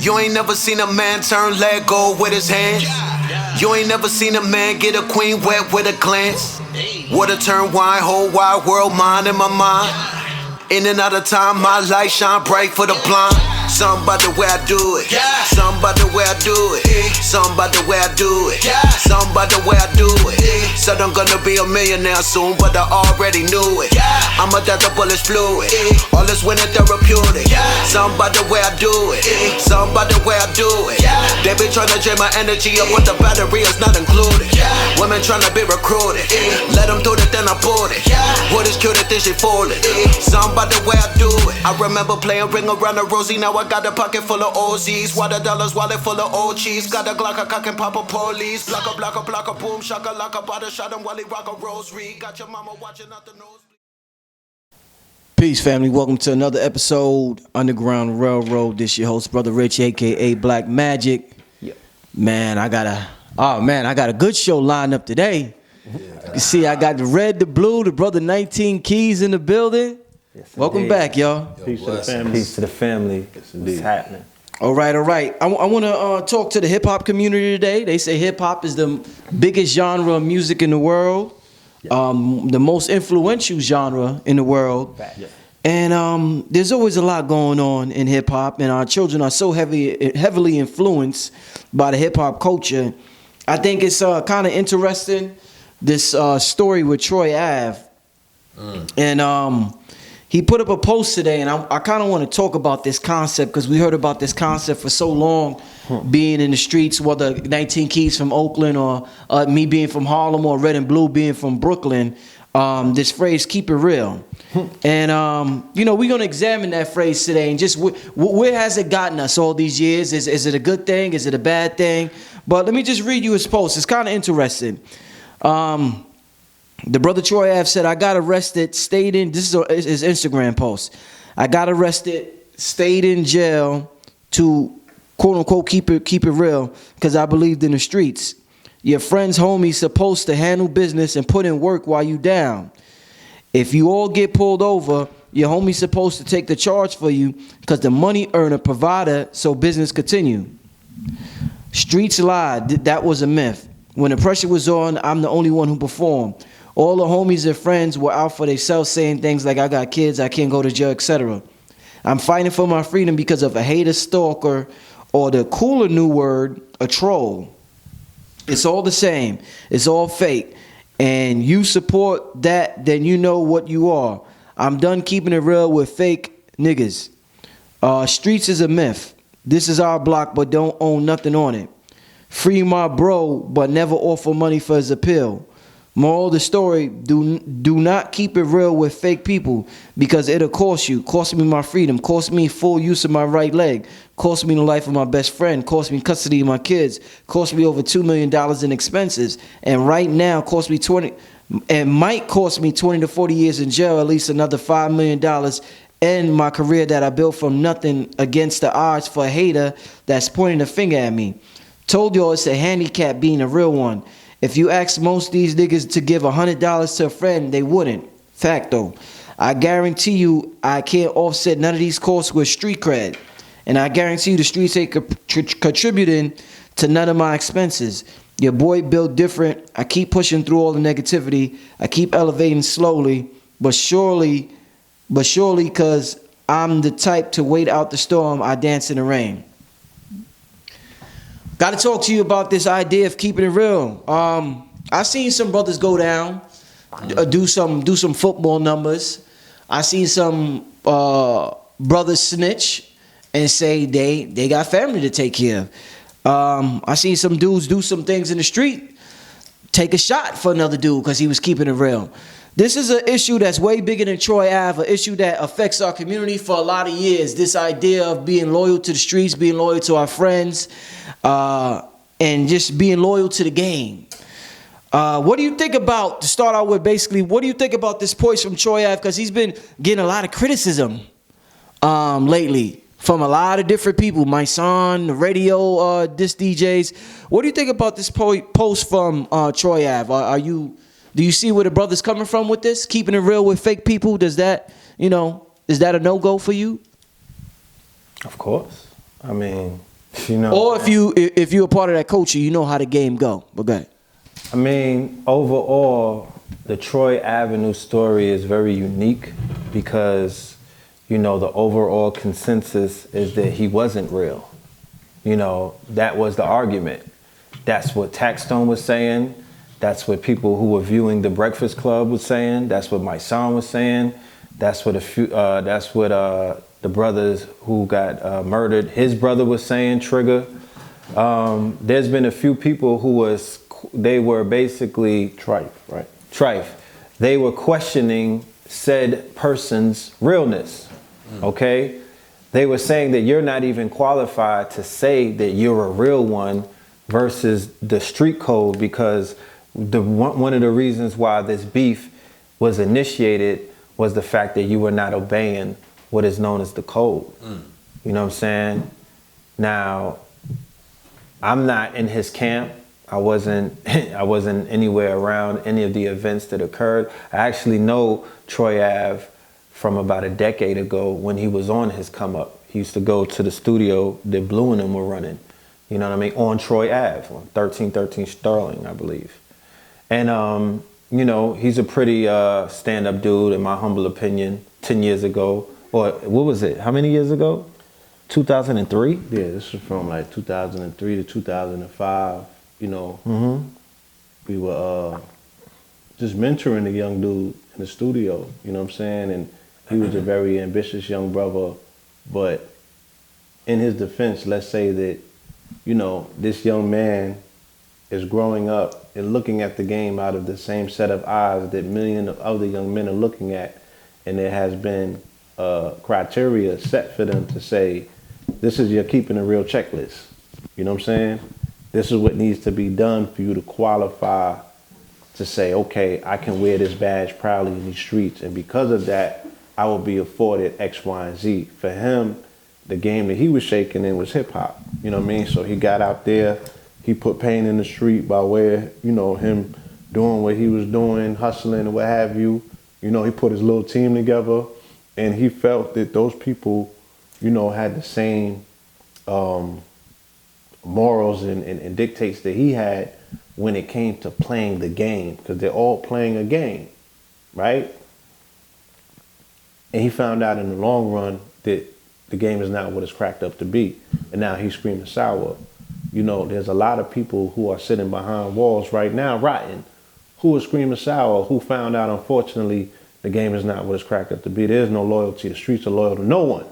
You ain't never seen a man turn leg gold with his hands. You ain't never seen a man get a queen wet with a glance. Water turn wine, whole wide world mine in my mind. In and out of time, my light shine bright for the blind. Something about the way I do it. Something about the way I do it. Something about the way I do it. Something about the way I do it. Said I'm gonna be a millionaire soon, but I already knew it. I'ma die the bullets fluid. All this winning therapeutic. Something about the way I do it. Something about the way I do it. They be trying to drain my energy up with the battery is not included. Women trying to be recruited. Let them do it, then I bought it. What is cute, then she folded. Something about the way I do it. I remember playing ring around the rosy. Now I got a pocket full of OZs. Water dollars, wallet full of old cheese. Got a Glock, a cock and pop a police. Block a boom, shaka lock up. Bada shot him while he rock a rosary. Got your mama watching out the nose. Peace, family. Welcome to another episode, Underground Railroad. This your host, Brother Rich, a.k.a. Black Magik. Yep. Man, I got a good show lined up today. You see, I got the red, the blue, the brother 19 Keys in the building. Yes, welcome back, y'all. Peace to the family. Peace to the family. What's happening? All right. I want to talk to the hip-hop community today. They say hip-hop is the biggest genre of music in the world, the most influential genre in the world. Yeah. And there's always a lot going on in hip-hop, and our children are so heavily influenced by the hip-hop culture. I think it's kind of interesting, this story with Troy Ave. And he put up a post today, and I kind of want to talk about this concept because we heard about this concept for so long, being in the streets, whether 19 Keys from Oakland or me being from Harlem or Red and Blue being from Brooklyn. This phrase, keep it real. And, we're going to examine that phrase today and just where has it gotten us all these years? Is it a good thing? Is it a bad thing? But let me just read you his post. It's kind of interesting. The brother Troy Ave said, I got arrested, stayed in, this is his Instagram post. I got arrested, stayed in jail to, quote unquote, keep it real because I believed in the streets. Your friend's homie's supposed to handle business and put in work while you down. If you all get pulled over, your homie's supposed to take the charge for you because the money earner provider so business continue. Streets lied, that was a myth. When the pressure was on, I'm the only one who performed. All the homies and friends were out for themselves saying things like, I got kids, I can't go to jail, etc. I'm fighting for my freedom because of a hater, stalker, or the cooler new word, a troll. It's all the same. It's all fake. And you support that, then you know what you are. I'm done keeping it real with fake niggas. Streets is a myth. This is our block, but don't own nothing on it. Free my bro, but never offer money for his appeal. Moral of the story, do not keep it real with fake people because it'll cost you. Cost me my freedom. Cost me full use of my right leg. Cost me the life of my best friend. Cost me custody of my kids. Cost me over $2 million in expenses. And right now, might cost me 20 to 40 years in jail, at least another $5 million and my career that I built from nothing against the odds for a hater that's pointing a finger at me. Told y'all it's a handicap being a real one. If you ask most of these niggas to give $100 to a friend, they wouldn't. Fact though. I guarantee you I can't offset none of these costs with street cred. And I guarantee you the streets ain't contributing to none of my expenses. Your boy built different. I keep pushing through all the negativity. I keep elevating slowly, but surely because I'm the type to wait out the storm, I dance in the rain. Got to talk to you about this idea of keeping it real. I seen some brothers go down, do some football numbers. I seen some brothers snitch and say they got family to take care of. I seen some dudes do some things in the street, take a shot for another dude because he was keeping it real. This is an issue that's way bigger than Troy Ave, an issue that affects our community for a lot of years. This idea of being loyal to the streets, being loyal to our friends, and just being loyal to the game. What do you think about, to start out with basically, what do you think about this post from Troy Ave? Because he's been getting a lot of criticism lately from a lot of different people. My son, the radio disc DJs. What do you think about this post from Troy Ave? Do you see where the brother's coming from with this? Keeping it real with fake people? Is that a no-go for you? Of course. I mean, You know. Or if you're a part of that culture, you know how the game go. But go ahead. I mean, overall, the Troy Avenue story is very unique because, you know, the overall consensus is that he wasn't real. You know, that was the argument. That's what Taxstone was saying. That's what people who were viewing The Breakfast Club was saying. That's what my son was saying. That's what the brothers who got murdered, his brother was saying, Trigger. There's been a few people they were basically Trife. They were questioning said person's realness, okay? They were saying that you're not even qualified to say that you're a real one versus the street code, because one of the reasons why this beef was initiated was the fact that you were not obeying what is known as the code. You know what I'm saying? Now, I'm not in his camp. I wasn't anywhere around any of the events that occurred. I actually know Troy Ave from about a decade ago when he was on his come up. He used to go to the studio that Blue and them were running, you know what I mean, on Troy Ave, on 1313 Sterling, I believe. And, you know, he's a pretty stand-up dude, in my humble opinion, 10 years ago. Or what was it? How many years ago? 2003? Yeah, this was from like 2003 to 2005. You know, we were just mentoring a young dude in the studio, you know what I'm saying? And he was a very ambitious young brother. But in his defense, let's say that, you know, this young man is growing up and looking at the game out of the same set of eyes that millions of other young men are looking at. And there has been criteria set for them to say, this is your keeping a real checklist. You know what I'm saying? This is what needs to be done for you to qualify to say, okay, I can wear this badge proudly in these streets. And because of that, I will be afforded X, Y, and Z. For him, the game that he was shaking in was hip hop. You know what I mean? So he got out there, he put pain in the street by way of, you know, him doing what he was doing, hustling and what have you. You know, he put his little team together, and he felt that those people, you know, had the same morals and dictates that he had when it came to playing the game, because they're all playing a game, right? And he found out in the long run that the game is not what it's cracked up to be. And now he's screaming sour. You know, there's a lot of people who are sitting behind walls right now, rotting, who are screaming sour, who found out, unfortunately, the game is not what it's cracked up to be. There's no loyalty. The streets are loyal to no one.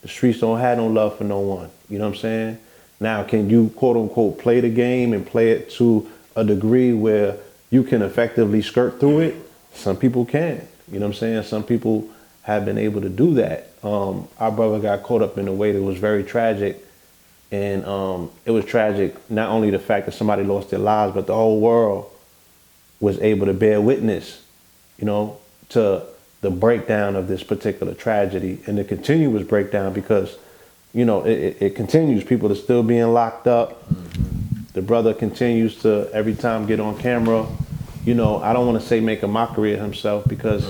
The streets don't have no love for no one. You know what I'm saying? Now, can you, quote unquote, play the game and play it to a degree where you can effectively skirt through it? Some people can. You know what I'm saying? Some people have been able to do that. Our brother got caught up in a way that was very tragic. And it was tragic, not only the fact that somebody lost their lives, but the whole world was able to bear witness, you know, to the breakdown of this particular tragedy and the continuous breakdown, because, you know, it continues. People are still being locked up. The brother continues to, every time, get on camera. You know, I don't want to say make a mockery of himself, because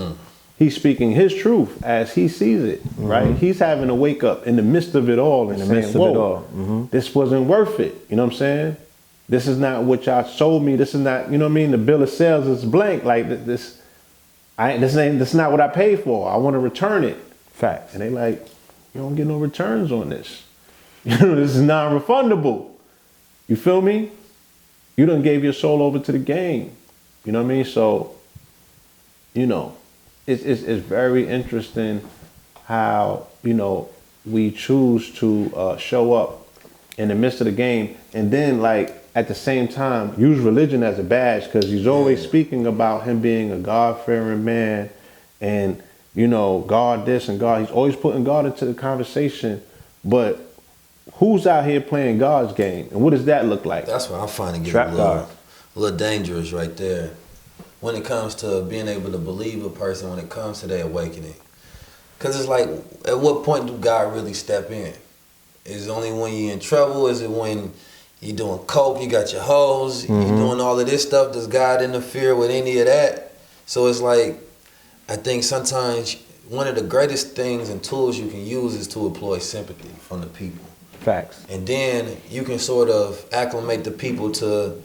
he's speaking his truth as he sees it, right? He's having a wake up in the midst of it all and saying, whoa, this wasn't worth it. You know what I'm saying? This is not what y'all sold me. This is not, you know what I mean? The bill of sales is blank. Like this is not what I paid for. I want to return it. Facts. And they like, you don't get no returns on this. You know, this is non-refundable. You feel me? You done gave your soul over to the game. You know what I mean? So, you know, it's very interesting how, you know, we choose to show up in the midst of the game, and then, like, at the same time use religion as a badge, because he's always speaking about him being a God-fearing man and, you know, God this and God. He's always putting God into the conversation. But who's out here playing God's game, and what does that look like? That's what I'm finding get a little dangerous right there when it comes to being able to believe a person when it comes to their awakening. Because it's like, at what point do God really step in? Is it only when you're in trouble? Is it when you're doing coke, you got your hoes, you're doing all of this stuff? Does God interfere with any of that? So it's like, I think sometimes one of the greatest things and tools you can use is to employ sympathy from the people. Facts. And then you can sort of acclimate the people to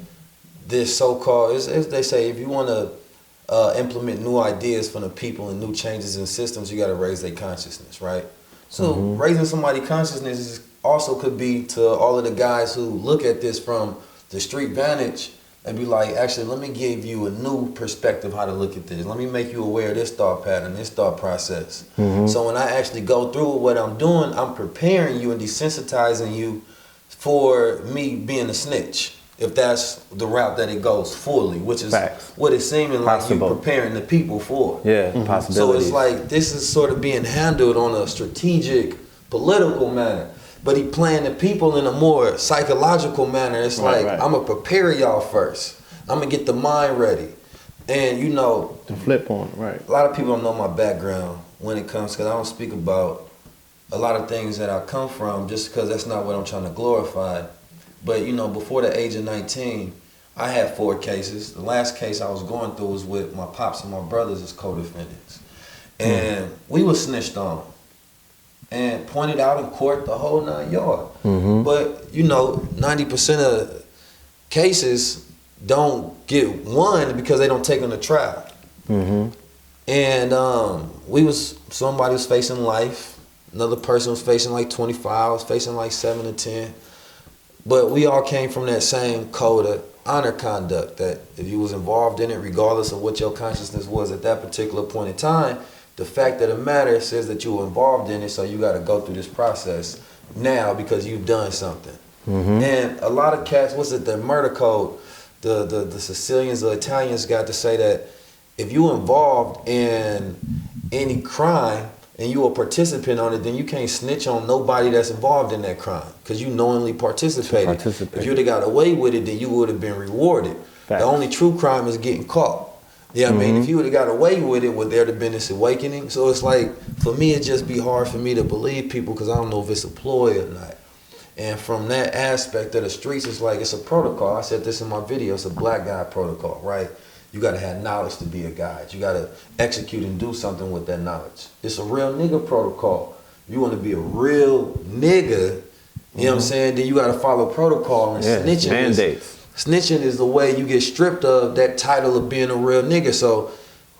this so-called, as they say, if you want to implement new ideas from the people and new changes in systems, you got to raise their consciousness, right? So raising somebody's consciousness also could be to all of the guys who look at this from the street vantage and be like, actually, let me give you a new perspective how to look at this. Let me make you aware of this thought pattern, this thought process. So when I actually go through what I'm doing, I'm preparing you and desensitizing you for me being a snitch, if that's the route that it goes fully, which is Facts. what it's seeming Possible. like you're preparing the people for. Yeah, possibilities. So it's like this is sort of being handled on a strategic, political manner. But he playing the people in a more psychological manner. It's Right, like, right. I'm going to prepare y'all first. I'm going to get the mind ready. And, you know, To flip on it, right. a lot of people don't know my background when it comes, because I don't speak about a lot of things that I come from just because that's not what I'm trying to glorify. But, you know, before the age of 19, I had 4 cases. The last case I was going through was with my pops and my brothers as co-defendants. And we were snitched on and pointed out in court the whole 9 yards. But, you know, 90% of cases don't get won because they don't take them to trial. And somebody was facing life. Another person was facing like 25. I was facing like 7 to 10. But we all came from that same code of honor conduct, that if you was involved in it, regardless of what your consciousness was at that particular point in time, the fact of the matter says that you were involved in it, so you got to go through this process now because you've done something. And a lot of cats, what's it, the murder code, the Sicilians, the Italians got to say that if you involved in any crime and you a participant on it, then you can't snitch on nobody that's involved in that crime because you knowingly participated. If you'd have got away with it, then you would have been rewarded. Facts. The only true crime is getting caught. Yeah, I mean, if you would have got away with it, would there have been this awakening? So it's like, for me, it just be hard for me to believe people because I don't know if it's a ploy or not. And from that aspect of the streets, it's like, it's a protocol. I said this in my video, it's a black guy protocol, right? You gotta have knowledge to be a guide. You gotta execute and do something with that knowledge. It's a real nigga protocol. You wanna be a real nigga, you know what I'm saying? Then you gotta follow protocol, and snitching mandates. Snitching is the way you get stripped of that title of being a real nigga. So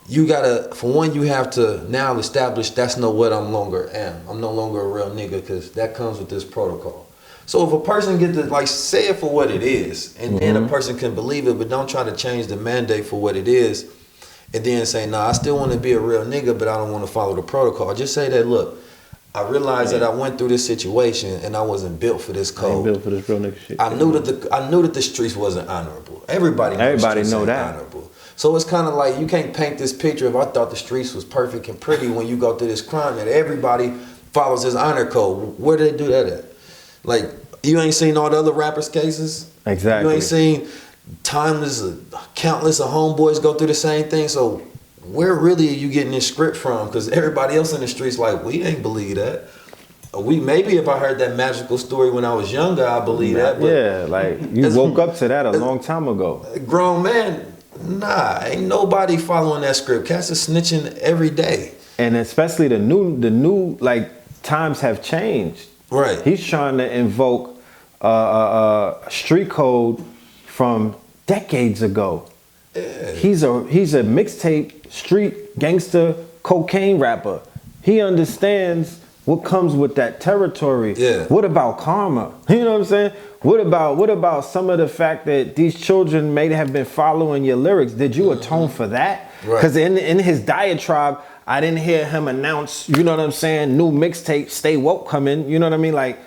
you gotta, for one, you have to now establish that's not what I'm longer am. I'm no longer a real nigga because that comes with this protocol. So if a person gets to like say it for what it is, and then a person can believe it, but don't try to change the mandate for what it is, and then say, nah, I still want to be a real nigga, but I don't want to follow the protocol. Just say that, look, I realized that I went through this situation and I wasn't built for this code. I ain't built for this real nigga shit. I knew that the streets wasn't honorable. Everybody know that. Honorable. So it's kind of like you can't paint this picture of I thought the streets was perfect and pretty when you go through this crime that everybody follows his honor code. Where do they do that at? Like, you ain't seen all the other rappers' cases? Exactly. You ain't seen countless of homeboys go through the same thing? So where really are you getting this script from? Because everybody else in the streets like, we ain't believe that. Maybe if I heard that magical story when I was younger, I believe that. But yeah, like you woke up to that a long time ago. A grown man, nah, ain't nobody following that script. Cats are snitching every day. And especially the new like times have changed. Right. He's trying to invoke street code from decades ago. Yeah. He's a mixtape street gangster cocaine rapper. He understands what comes with that territory. Yeah. What about karma? You know what I'm saying? What about some of the fact that these children may have been following your lyrics? Did you atone for that? Because in his diatribe, I didn't hear him announce, you know what I'm saying, new mixtape, Stay Woke coming, you know what I mean? Like,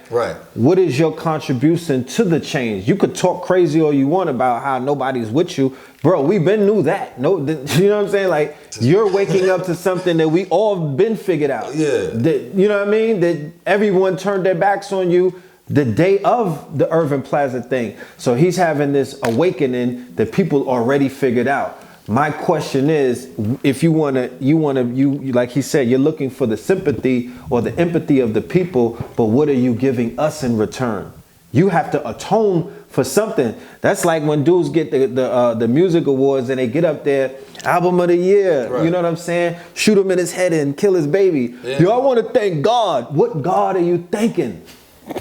what is your contribution to the change? You could talk crazy all you want about how nobody's with you. Bro, we been knew that. No, you know what I'm saying? Like, you're waking up to something that we all been figured out. Yeah. That, you know what I mean? That everyone turned their backs on you the day of the Irving Plaza thing. So he's having this awakening that people already figured out. My question is, if you like he said, you're looking for the sympathy or the empathy of the people, but what are you giving us in return? You have to atone for something. That's like when dudes get the music awards and they get up there, album of the year. Right. You know what I'm saying? Shoot him in his head and kill his baby. Yeah. Yo, I want to thank God. What God are you thanking?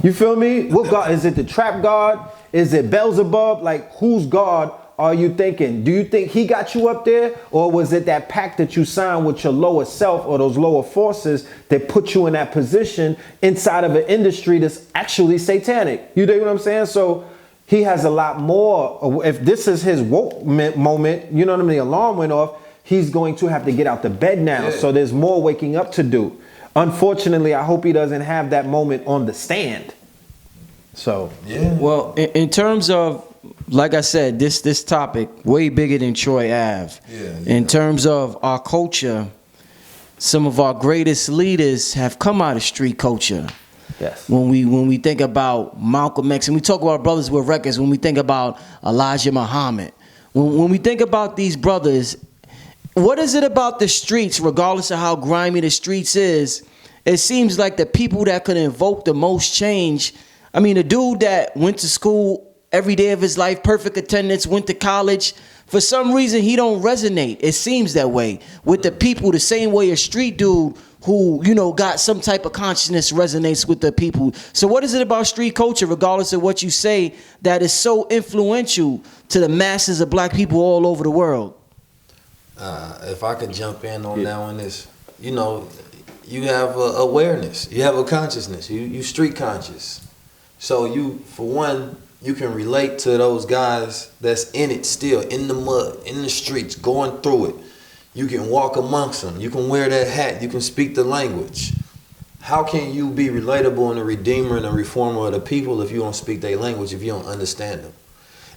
You feel me? What God? Is it the trap God? Is it Beelzebub? Like, whose God are you thinking? Do you think he got you up there? Or was it that pact that you signed with your lower self or those lower forces that put you in that position inside of an industry that's actually satanic? You dig what I'm saying? So he has a lot more. If this is his woke moment, you know what I mean? The alarm went off. He's going to have to get out the bed now. Yeah. So there's more waking up to do. Unfortunately, I hope he doesn't have that moment on the stand. So, yeah. Well, in terms of, like I said, this topic, way bigger than Troy Ave. Yeah. In terms of our culture, some of our greatest leaders have come out of street culture. Yes. When we think about Malcolm X, and we talk about brothers with records, when we think about Elijah Muhammad, when we think about these brothers, what is it about the streets, regardless of how grimy the streets is, it seems like the people that could invoke the most change. I mean, a dude that went to school every day of his life, perfect attendance, went to college, for some reason he don't resonate. It seems that way with the people, the same way a street dude who, you know, got some type of consciousness resonates with the people. So what is it about street culture, regardless of what you say, that is so influential to the masses of black people all over the world? If I could jump in on that one, is, you know, you have a awareness, you have a consciousness, you street conscious. So you, for one, you can relate to those guys that's in it still, in the mud, in the streets, going through it. You can walk amongst them, you can wear that hat, you can speak the language. How can you be relatable and a redeemer and a reformer of the people if you don't speak their language, if you don't understand them?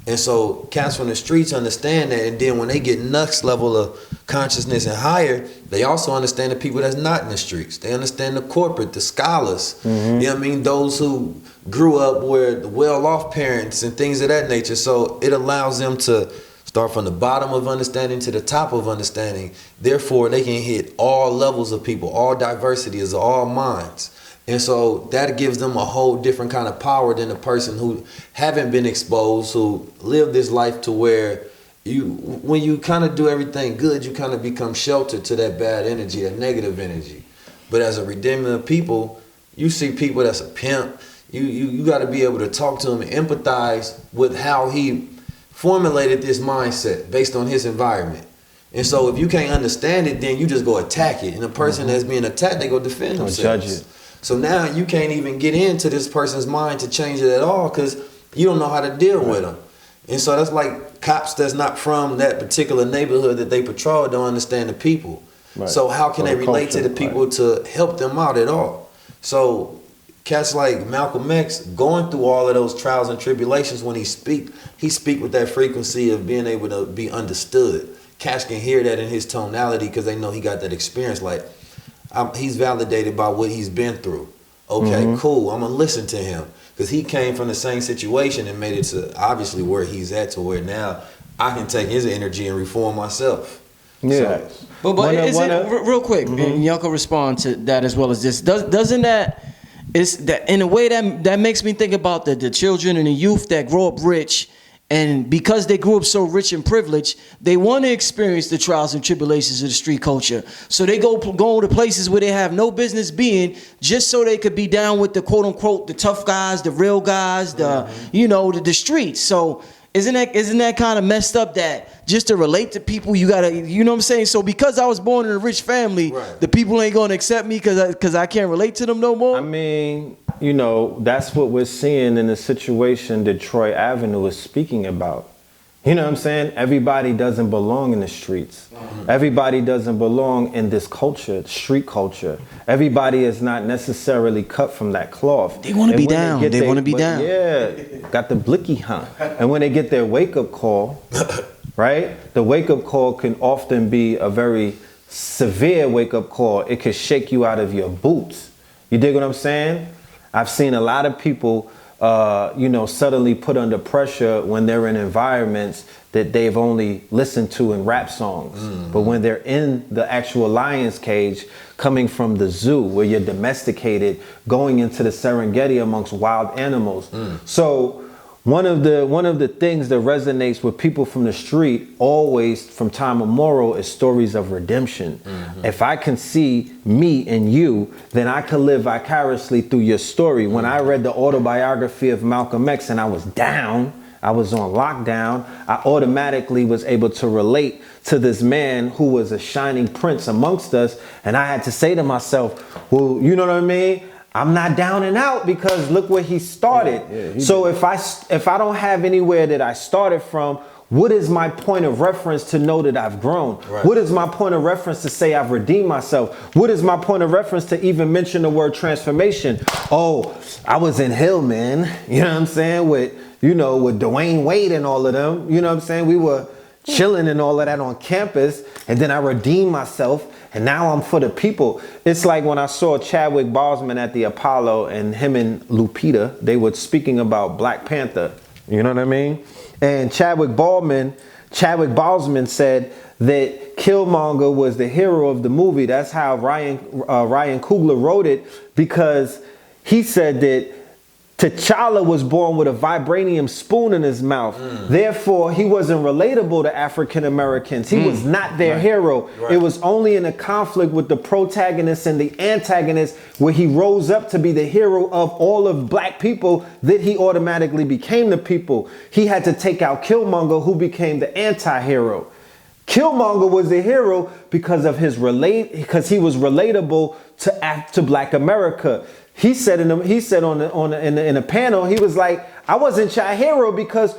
And so cats from the streets understand that, and then when they get next level of consciousness and higher, they also understand the people that's not in the streets. They understand the corporate, the scholars, you know what I mean? Those who grew up with well-off parents and things of that nature. So it allows them to start from the bottom of understanding to the top of understanding. Therefore, they can hit all levels of people, all diversities, all minds. And so that gives them a whole different kind of power than a person who haven't been exposed, who lived this life to where when you kind of do everything good, you kind of become sheltered to that bad energy, that negative energy. But as a redeemer of people, you see people that's a pimp. You got to be able to talk to him and empathize with how he formulated this mindset based on his environment. And so if you can't understand it, then you just go attack it. And the person that's being attacked, they go defend themselves. Judge it. So now you can't even get into this person's mind to change it at all because you don't know how to deal with them. And so that's like cops that's not from that particular neighborhood that they patrol don't understand the people. Right. So how can they relate to the people to help them out at all? So cats like Malcolm X, going through all of those trials and tribulations, when he speak with that frequency of being able to be understood. Cats can hear that in his tonality because they know he got that experience. Like, he's validated by what he's been through. Okay, cool. I'm gonna listen to him because he came from the same situation and made it to obviously where he's at, to where now I can take his energy and reform myself. Yeah. So, but real quick, and y'all can respond to that as well as this. Doesn't that, is that in a way that makes me think about the children and the youth that grow up rich. And because they grew up so rich and privileged, they want to experience the trials and tribulations of the street culture. So they go to places where they have no business being, just so they could be down with the quote unquote the tough guys, the real guys, the streets. So isn't that kind of messed up that just to relate to people you gotta, you know what I'm saying? So because I was born in a rich family, the people ain't gonna accept me because I can't relate to them no more. I mean, you know, that's what we're seeing in the situation that Troy Avenue is speaking about. You know what I'm saying? Everybody doesn't belong in the streets. Everybody doesn't belong in this culture, street culture. Everybody is not necessarily cut from that cloth. They want to be down. They want to be down. Yeah, got the blicky hunt. And when they get their wake-up call, right? The wake-up call can often be a very severe wake-up call. It could shake you out of your boots. You dig what I'm saying? I've seen a lot of people, suddenly put under pressure when they're in environments that they've only listened to in rap songs. But when they're in the actual lion's cage, coming from the zoo where you're domesticated, going into the Serengeti amongst wild animals. So one of the things that resonates with people from the street always from time immemorial is stories of redemption. If I can see me in you, then I can live vicariously through your story. When I read the autobiography of Malcolm X and I was down, I was on lockdown, I automatically was able to relate to this man who was a shining prince amongst us. And I had to say to myself, well, you know what I mean? I'm not down and out because look where he started. So if I don't have anywhere that I started from, what is my point of reference to know that I've grown? Right. What is my point of reference to say I've redeemed myself? What is my point of reference to even mention the word transformation? Oh, I was in Hill, man. You know what I'm saying? With Dwayne Wade and all of them. You know what I'm saying? We were chilling and all of that on campus. And then I redeemed myself. And now I'm for the people. It's like when I saw Chadwick Boseman at the Apollo and him and Lupita, they were speaking about Black Panther. You know what I mean? And Chadwick Boseman said that Killmonger was the hero of the movie. That's how Ryan Coogler wrote it, because he said that T'Challa was born with a vibranium spoon in his mouth. Therefore, he wasn't relatable to African Americans. He was not their hero. Right. It was only in a conflict with the protagonist and the antagonist where he rose up to be the hero of all of black people that he automatically became the people. He had to take out Killmonger, who became the anti-hero. Killmonger was the hero because of because he was relatable to Black America. He said in a panel, he was like, I wasn't your hero because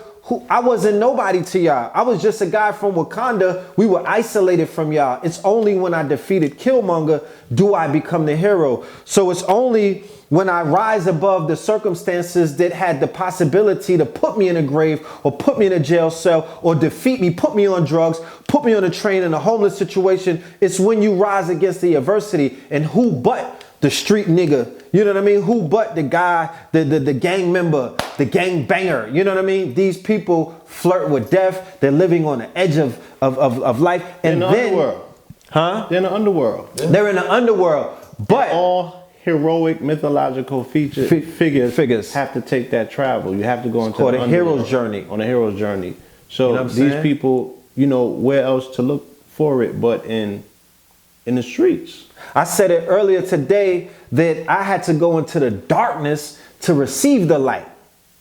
I wasn't nobody to y'all. I was just a guy from Wakanda. We were isolated from y'all. It's only when I defeated Killmonger do I become the hero. So it's only when I rise above the circumstances that had the possibility to put me in a grave or put me in a jail cell or defeat me, put me on drugs, put me on a train in a homeless situation. It's when you rise against the adversity. And who but the street nigga, you know what I mean? Who but the guy, the gang member, the gang banger, you know what I mean? These people flirt with death. They're living on the edge of life. And in the underworld. Huh? They're in the underworld. They're in the underworld. But all heroic mythological figures have to take that travel. You have to go into the hero's journey. On a hero's journey. So you know these people, where else to look for it but in the streets? I said it earlier today that I had to go into the darkness to receive the light.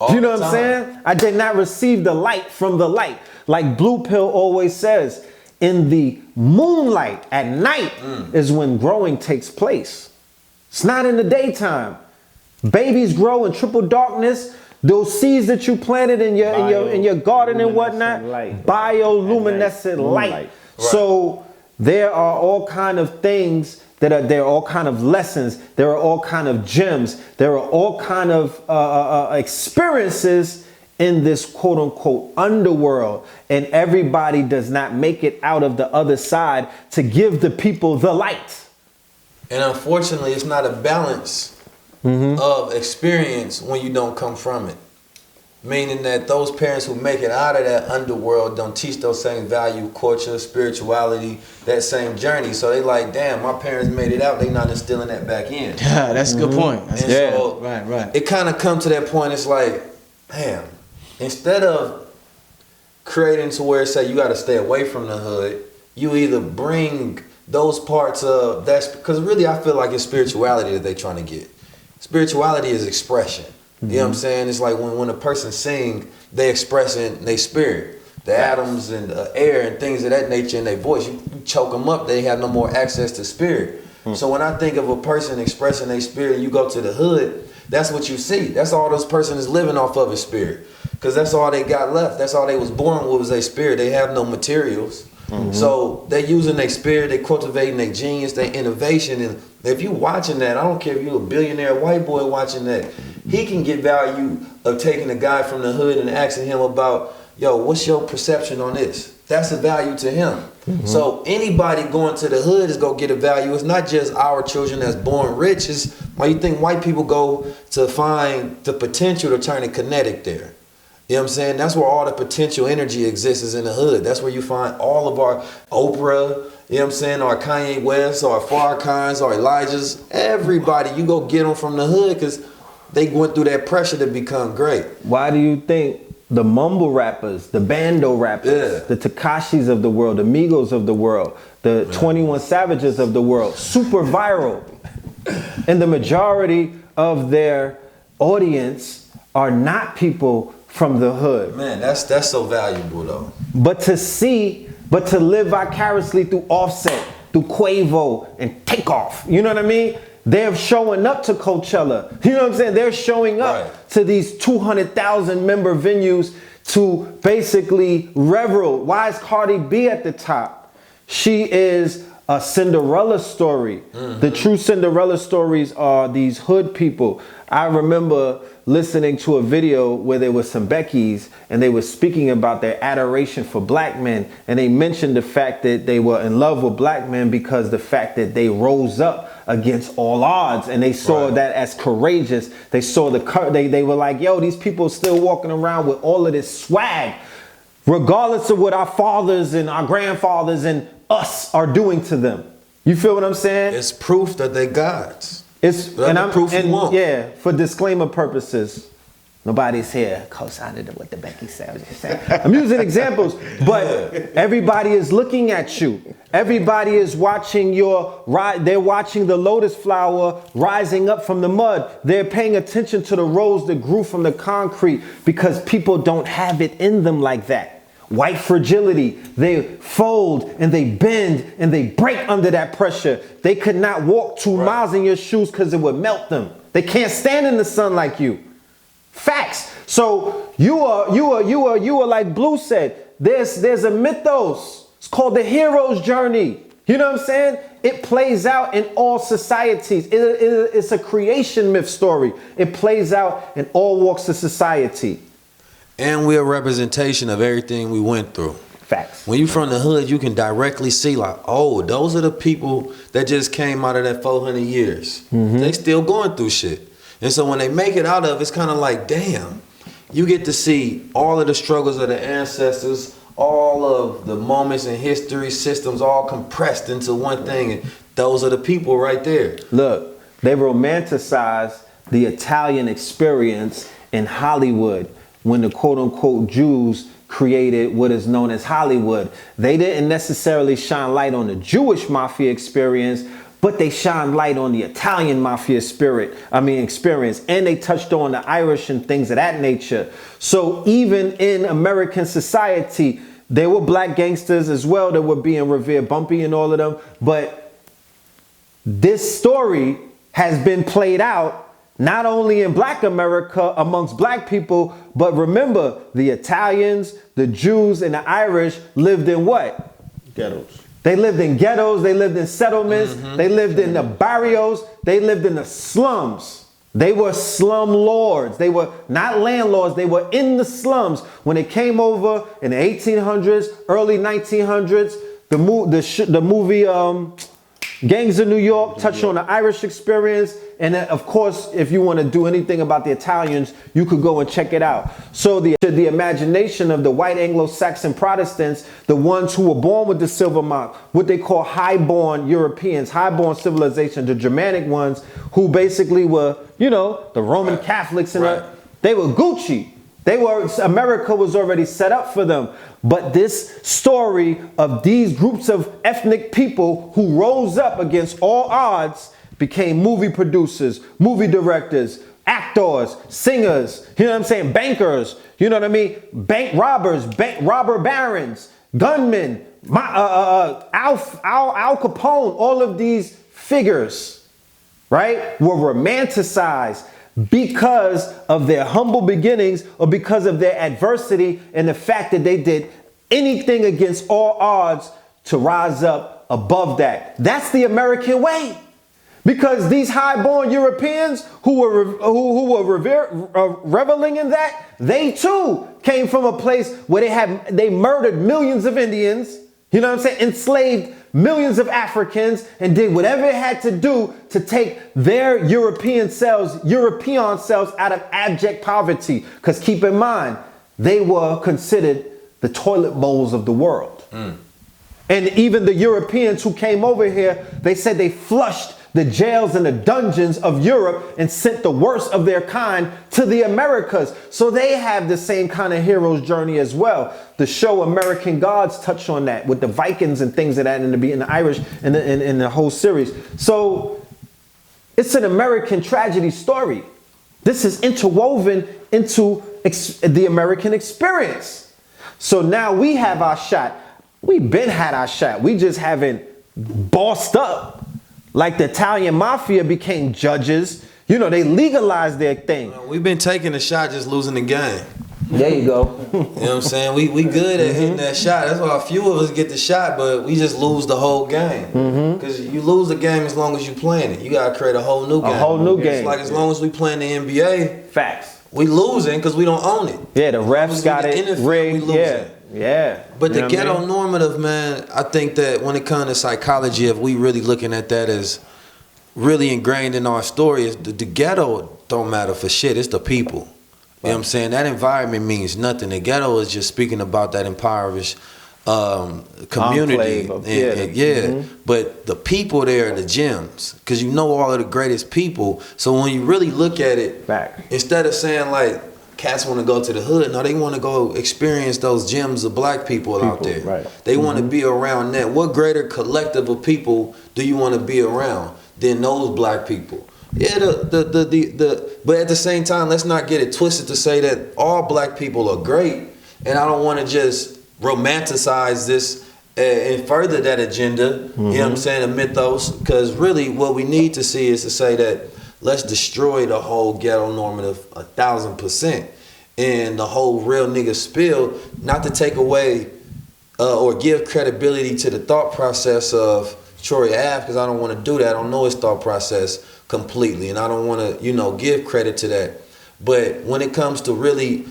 You know what I'm saying? I did not receive the light from the light. Like Blue Pill always says, in the moonlight at night is when growing takes place. It's not in the daytime. Babies grow in triple darkness. Those seeds that you planted in your garden and whatnot, bioluminescent light. Right. So there are all kind of things there are all kind of lessons. There are all kind of gems. There are all kind of experiences in this quote unquote underworld. And everybody does not make it out of the other side to give the people the light. And unfortunately, it's not a balance of experience when you don't come from it. Meaning that those parents who make it out of that underworld don't teach those same value, culture, spirituality, that same journey. So they like, damn, my parents made it out. They not instilling that back in. Yeah, that's a good point. That's so right. It kind of come to that point. It's like, damn, instead of creating to where it say you got to stay away from the hood, you either bring those parts of that's because really I feel like it's spirituality that they trying to get. Spirituality is expression. You know what I'm saying? It's like when a person sing, they expressing their spirit, the atoms and the air and things of that nature in their voice. You choke them up, they have no more access to spirit. So when I think of a person expressing their spirit, you go to the hood, that's what you see. That's all this person is living off of is spirit. Because that's all they got left. That's all they was born with was their spirit. They have no materials. So they're using their spirit, they cultivating their genius, their innovation. And if you watching that, I don't care if you're a billionaire white boy watching that, he can get value of taking a guy from the hood and asking him about, yo, what's your perception on this? That's a value to him. So anybody going to the hood is going to get a value. It's not just our children that's born rich. It's why you think white people go to find the potential to turn it kinetic there. You know what I'm saying? That's where all the potential energy exists is in the hood. That's where you find all of our Oprah, you know what I'm saying, our Kanye West, our Farrakhan's, our Elijah's, everybody. You go get them from the hood because they went through that pressure to become great. Why do you think the mumble rappers, the bando rappers, the Tekashis of the world, the Migos of the world, the 21 Savages of the world, super viral, and the majority of their audience are not people from the hood? Man, that's so valuable though. But to live vicariously through Offset, through Quavo and Takeoff, you know what I mean? They're showing up to Coachella. You know what I'm saying? They're showing up to these 200,000 member venues to basically revel. Why is Cardi B at the top? She is a Cinderella story. The true Cinderella stories are these hood people. I remember listening to a video where there was some Beckys and they were speaking about their adoration for black men, and they mentioned the fact that they were in love with black men because the fact that they rose up against all odds, and they saw that as courageous. They saw they were like, yo, these people still walking around with all of this swag, regardless of what our fathers and our grandfathers and us are doing to them. You feel what I'm saying? It's proof that they gods. Yeah, for disclaimer purposes, nobody's here co-signing what the Becky said. I'm using examples, but everybody is looking at you. Everybody is watching they're watching the lotus flower rising up from the mud. They're paying attention to the rose that grew from the concrete, because people don't have it in them like that. White fragility, they fold and they bend and they break under that pressure. They could not walk 2 miles in your shoes because it would melt them. They can't stand in the sun like you. Facts. So you are like Blue said, there's a mythos. It's called the hero's journey. You know what I'm saying? It plays out in all societies. It's a creation myth story. It plays out in all walks of society. And we're a representation of everything we went through. Facts. When you from the hood, you can directly see like, oh, those are the people that just came out of that 400 years. They still going through shit. And so when they make it out of, it's kind of like, damn, you get to see all of the struggles of the ancestors, all of the moments in history, systems all compressed into one thing. And those are the people right there. Look, they romanticize the Italian experience in Hollywood. When the quote-unquote Jews created what is known as Hollywood, they didn't necessarily shine light on the Jewish mafia experience, but they shine light on the Italian mafia experience, and they touched on the Irish and things of that nature. So even in American society, there were black gangsters as well that were being revered, Bumpy and all of them, but this story has been played out not only in black America amongst black people, but remember, the Italians, the Jews, and the Irish lived in what? Ghettos. They lived in ghettos, they lived in settlements, they lived in the barrios, they lived in the slums. They were slum lords. They were not landlords, they were in the slums. When it came over in the 1800s, early 1900s, the movie Gangs of New York touched on the Irish experience. And then, of course, if you want to do anything about the Italians, you could go and check it out. So the imagination of the white Anglo-Saxon Protestants, the ones who were born with the silver mark, what they call highborn Europeans, highborn civilization, the Germanic ones who basically were, you know, the Roman Catholics, and they were Gucci. America was already set up for them. But this story of these groups of ethnic people who rose up against all odds became movie producers, movie directors, actors, singers, you know what I'm saying, bankers, you know what I mean, bank robbers, robber barons, gunmen, Al Capone, all of these figures, right, were romanticized because of their humble beginnings or because of their adversity and the fact that they did anything against all odds to rise up above that. That's the American way. Because these highborn Europeans who were reveling in that, they too came from a place where they murdered millions of Indians, you know what I'm saying, enslaved millions of Africans, and did whatever it had to do to take their European selves out of abject poverty. Because keep in mind, they were considered the toilet bowls of the world. And even the Europeans who came over here, they said they flushed the jails and the dungeons of Europe and sent the worst of their kind to the Americas. So they have the same kind of hero's journey as well. The show American Gods touched on that with the Vikings and things of that, and in the Irish and in the whole series. So it's an American tragedy story. This is interwoven into the American experience. So now we have our shot. We've been had our shot. We just haven't bossed up like the Italian mafia became judges. You know, they legalized their thing. We've been taking a shot, just losing the game. There you go. You know what I'm saying? We good at hitting that shot. That's why a few of us get the shot, but we just lose the whole game. Because you lose the game as long as you playing it. You got to create a whole new game. A whole new game. It's like as long as we playing the NBA, Facts. we losing because we don't own it. Yeah, the refs got it rigged. Yeah. But You the know what I ghetto mean? normative, man, I think that when it comes to psychology, if we really looking at that as really ingrained in our story, is the ghetto don't matter for shit. It's the people. You know what I'm saying? That environment means nothing. The ghetto is just speaking about that impoverished community. But the people there are the gems, because you know all of the greatest people. So when you really look at it, instead of saying like cats want to go to the hood, no, they want to go experience those gems of black people out there. Right. They want to be around that. What greater collective of people do you want to be around than those black people? Yeah, but at the same time, let's not get it twisted to say that all black people are great. And I don't want to just romanticize this and further that agenda, you know what I'm saying, a mythos, because really what we need to see is to say that let's destroy the whole ghetto normative 1,000%. And the whole real nigga spill, not to take away or give credibility to the thought process of Troy Ave, because I don't want to do that. I don't know his thought process completely, and I don't want to, give credit to that. But when it comes to really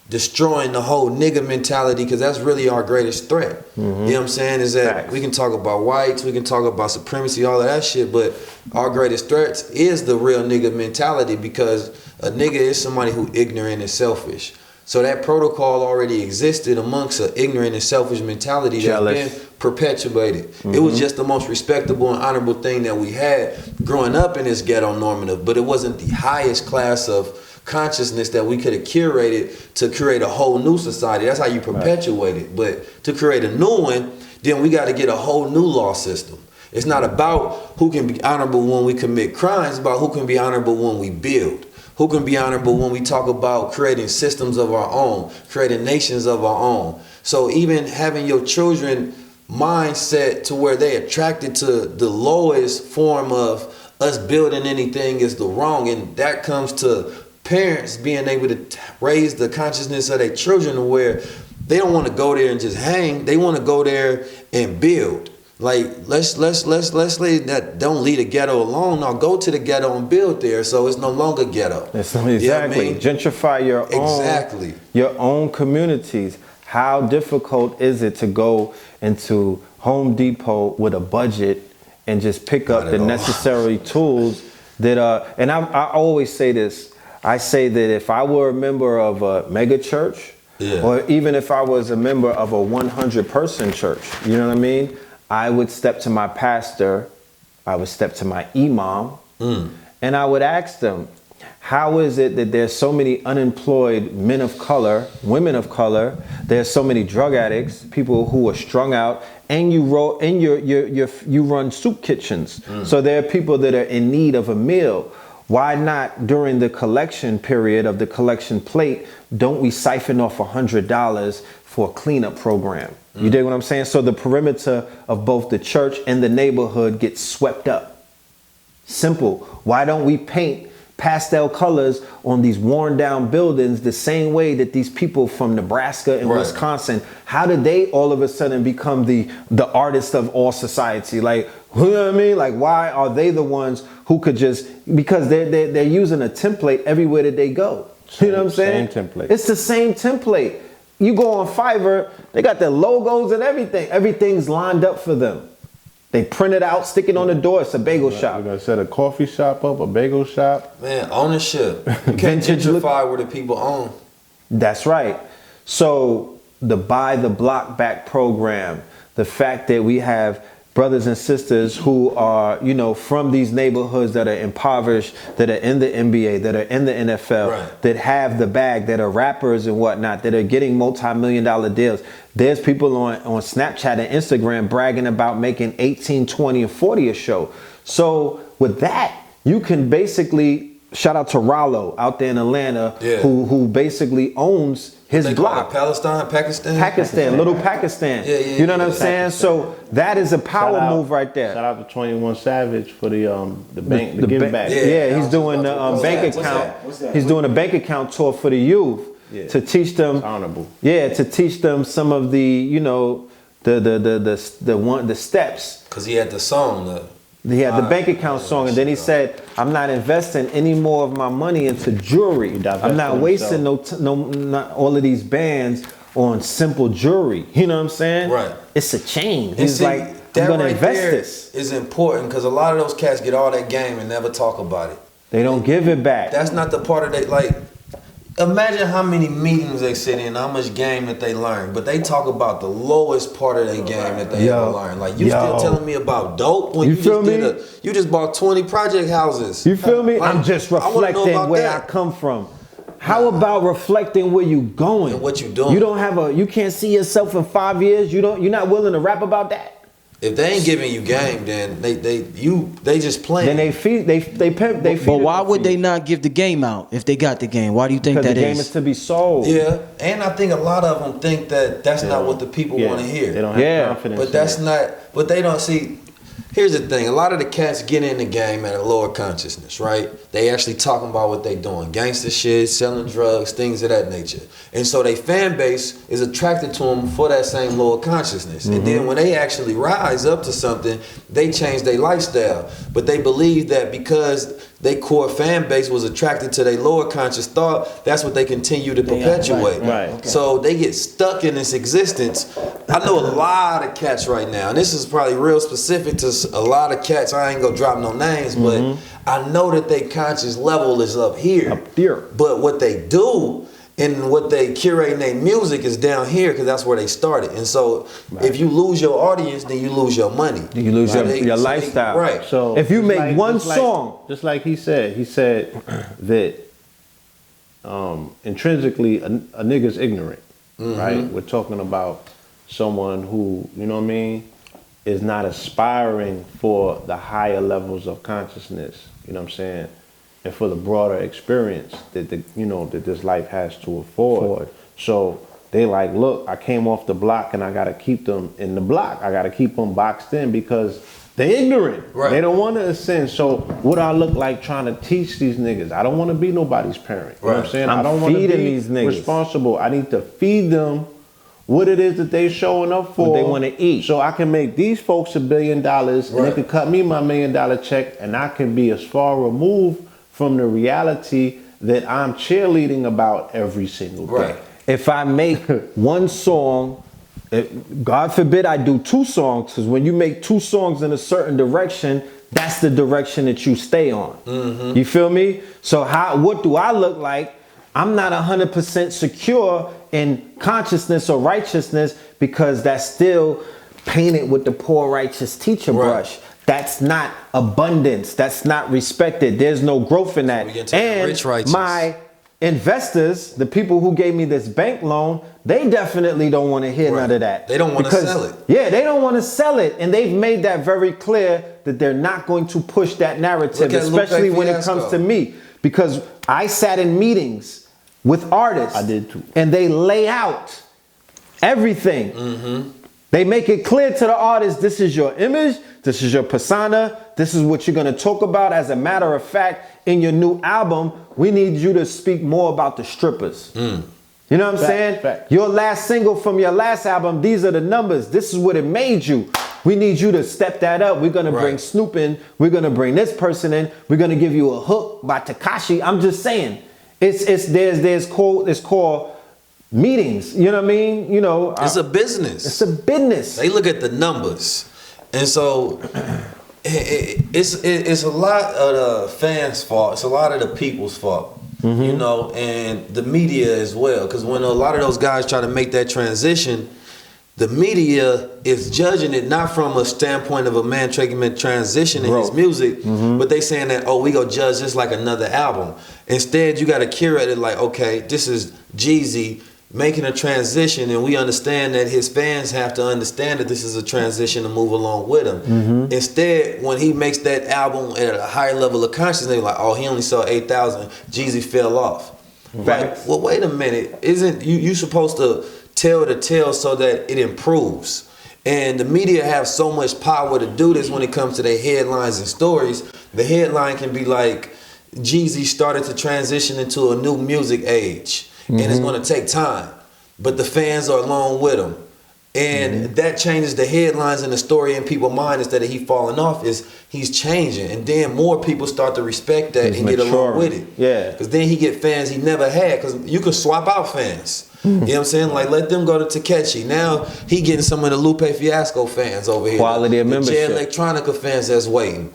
destroying the whole nigga mentality, because that's really our greatest threat. You know what I'm saying? Is that we can talk about whites, we can talk about supremacy, all of that shit, but our greatest threat is the real nigga mentality, because a nigga is somebody who ignorant and selfish. So that protocol already existed amongst an ignorant and selfish mentality that's been perpetuated. It was just the most respectable and honorable thing that we had growing up in this ghetto normative, but it wasn't the highest class of consciousness that we could have curated to create a whole new society. That's how you perpetuate it. But to create a new one, then we got to get a whole new law system. It's not about who can be honorable when we commit crimes, it's about who can be honorable when we build. Who can be honorable when we talk about creating systems of our own, creating nations of our own. So even having your children mindset to where they're attracted to the lowest form of us building anything is the wrong, and that comes to parents being able to raise the consciousness of their children where they don't want to go there and just hang. They want to go there and build. Like let's leave that. Don't leave the ghetto alone. Now go to the ghetto and build there, so it's no longer ghetto. Exactly. You know what I mean? Gentrify your own communities. How difficult is it to go into Home Depot with a budget and just pick up the necessary tools that are? And I always say this. I say that if I were a member of a mega church, or even if I was a member of a 100-person church, you know what I mean? I would step to my pastor, I would step to my imam, and I would ask them, how is it that there's so many unemployed men of color, women of color, there's so many drug addicts, people who are strung out, and you run soup kitchens. So there are people that are in need of a meal. Why not during the collection period of the collection plate, don't we siphon off $100 for a cleanup program? You dig what I'm saying? So the perimeter of both the church and the neighborhood gets swept up. Simple. Why don't we paint pastel colors on these worn down buildings the same way that these people from Nebraska and Wisconsin, how did they all of a sudden become the artists of all society? Like, you know what I mean? Like, why are they the ones who could just, because they're using a template everywhere that they go. You know what I'm saying? Same template. It's the same template. You go on Fiverr, they got their logos and everything. Everything's lined up for them. They print it out, stick it on the door. It's a bagel shop. We're going to set a coffee shop up, a bagel shop. Man, ownership. You can't gentrify where the people own. That's right. So the Buy the Block Back program, the fact that we have brothers and sisters who are, you know, from these neighborhoods that are impoverished, that are in the NBA, that are in the NFL, Right. that have the bag, that are rappers and whatnot, that are getting multi-million-dollar deals. There's people on Snapchat and Instagram bragging about making 18, 20, and 40 a show. So with that, you can basically, shout out to Rollo out there in Atlanta, Yeah. who basically owns his They call block. it Pakistan. Pakistan, little Pakistan. Yeah, you know what I'm saying? So that is a power Shout out- move right there. Shout out to 21 Savage for the bank, the give back. Yeah. Yeah, he's doing the What's bank that? What's account. that? What's that? He's doing a bank account tour for the youth Yeah. to teach them. It's honorable. Yeah, to teach them some of the, you know, the steps. Because he had the song. He had the bank account song, and then he said, "I'm not investing any more of my money into jewelry. divested I'm not wasting not all of these bands on simple jewelry." You know what I'm saying? Right. It's a chain. And He's see, like, that "I'm gonna right invest there this." is important because a lot of those cats get all that game and never talk about it. They don't give it back. That's not the part of they like. Imagine how many meetings they sit in, how much game that they learn, but they talk about the lowest part of their game that they ever learned. Like you still telling me about dope when You you, feel just me? you just bought 20 project houses. You feel me? Like, I'm just I wanna know reflecting about where that. I come from. How about reflecting where you going And what you doing. You don't have you can't see yourself in 5 years. You're not willing to rap about that. If they ain't giving you game, then they just playing. Then they feed But why would they not give the game out if they got the game? Why do you think Because that the game is? is to be sold. Yeah, and I think a lot of them think that that's not what the people want to hear. They don't have Yeah. confidence. But that's not. But they don't see. Here's the thing: a lot of the cats get in the game at a lower consciousness, right? They actually talking about what they doing, gangster shit, selling drugs, things of that nature, and so their fan base is attracted to them for that same lower consciousness. And then when they actually rise up to something, they change their lifestyle. But they believe that because their core fan base was attracted to their lower conscious thought, that's what they continue to perpetuate. right. Okay. So they get stuck in this existence. I know a lot of cats right now, and this is probably real specific to a lot of cats. I ain't gonna drop no names, but I know that their conscious level is up here. Up there. But what they do and what they curate in their music is down here because that's where they started. And so if you lose your audience, then you lose your money. You lose So your lifestyle. right. So if you just make one just song, just like he said that intrinsically a nigga's ignorant, right? We're talking about someone who, you know what I mean, is not aspiring for the higher levels of consciousness, you know what I'm saying, and for the broader experience that that this life has to afford. So they like, look, I came off the block and I gotta keep them in the block. I gotta keep them boxed in because they ignorant. Right. They don't want to ascend. So what I look like trying to teach these niggas? I don't want to be nobody's parent. You know what I'm Right. saying? I'm I don't want to feeding be these niggas. responsible. I need to feed them what it is that they showing up for. What they wanna eat. So I can make these folks $1 billion and they Right. can cut me my $1 million check and I can be as far removed from the reality that I'm cheerleading about every single day. Right. if I make one song, God forbid I do 2 songs, because when you make 2 songs in a certain direction, that's the direction that you stay on. You feel me? So what do I look like? I'm not 100% secure in consciousness or righteousness because that's still painted with the poor righteous teacher brush. That's not abundance. That's not respected. There's no growth in that. we get to the And rich righteous. my investors, the people who gave me this bank loan, they definitely don't want to hear Right. none of that. They don't wanna Because- sell it. Yeah, they don't want to sell it. And they've made that very clear that they're not going to push that narrative, Look at Lupe especially when it comes Fiasco. to me. Because I sat in meetings with artists. I did too. And they lay out everything. They make it clear to the artist, this is your image, this is your persona, this is what you're gonna talk about. As a matter of fact, in your new album, we need you to speak more about the strippers. You know what I'm saying? fact. Your last single from your last album, these are the numbers. This is what it made you. We need you to step that up. We're gonna bring Right. Snoop in. We're gonna bring this person in. We're gonna give you a hook by Tekashi. I'm just saying, there's called meetings. You know what I mean? You know, It's a business. it's a business. They look at the numbers, and so it's a lot of the fans' fault. It's a lot of the people's fault, you know, and the media as well. Because when a lot of those guys try to make that transition, the media is judging it not from a standpoint of a man taking a transition in his music, but they saying that, oh, we go judge this like another album. Instead, you got to curate it like, okay, this is Jeezy making a transition, and we understand that his fans have to understand that this is a transition to move along with him. Instead, when he makes that album at a higher level of consciousness, they're like, oh, he only sold 8,000, Jeezy fell off. Like, well, wait a minute, isn't you supposed to tell the tale so that it improves? And the media have so much power to do this when it comes to their headlines and stories. The headline can be like, Jeezy started to transition into a new music age, and it's going to take time, but the fans are along with him. And that changes the headlines and the story in people's mind. Instead of he falling off, is he's changing. And then more people start to respect that and get along with it. Yeah. Because then he get fans he never had. Because you can swap out fans. You know what I'm saying? Like, let them go to Takeshi. Now he getting some of the Lupe Fiasco fans over here. Quality of membership. The Jay Electronica fans that's waiting.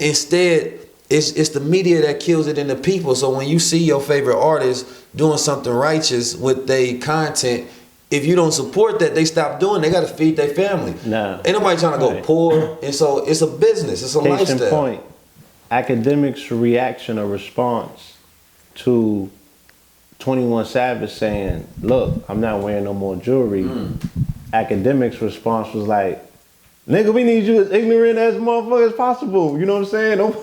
Instead, it's the media that kills it in the people. So when you see your favorite artist doing something righteous with their content, if you don't support that, they stop doing. They got to feed their family. Nah. Ain't nobody trying to go poor, and so it's a business. It's a Case lifestyle. in point, academics' reaction or response to 21 Savage saying, "Look, I'm not wearing no more jewelry." Academics' response was like, "Nigga, we need you as ignorant as motherfucker as possible." You know what I'm saying?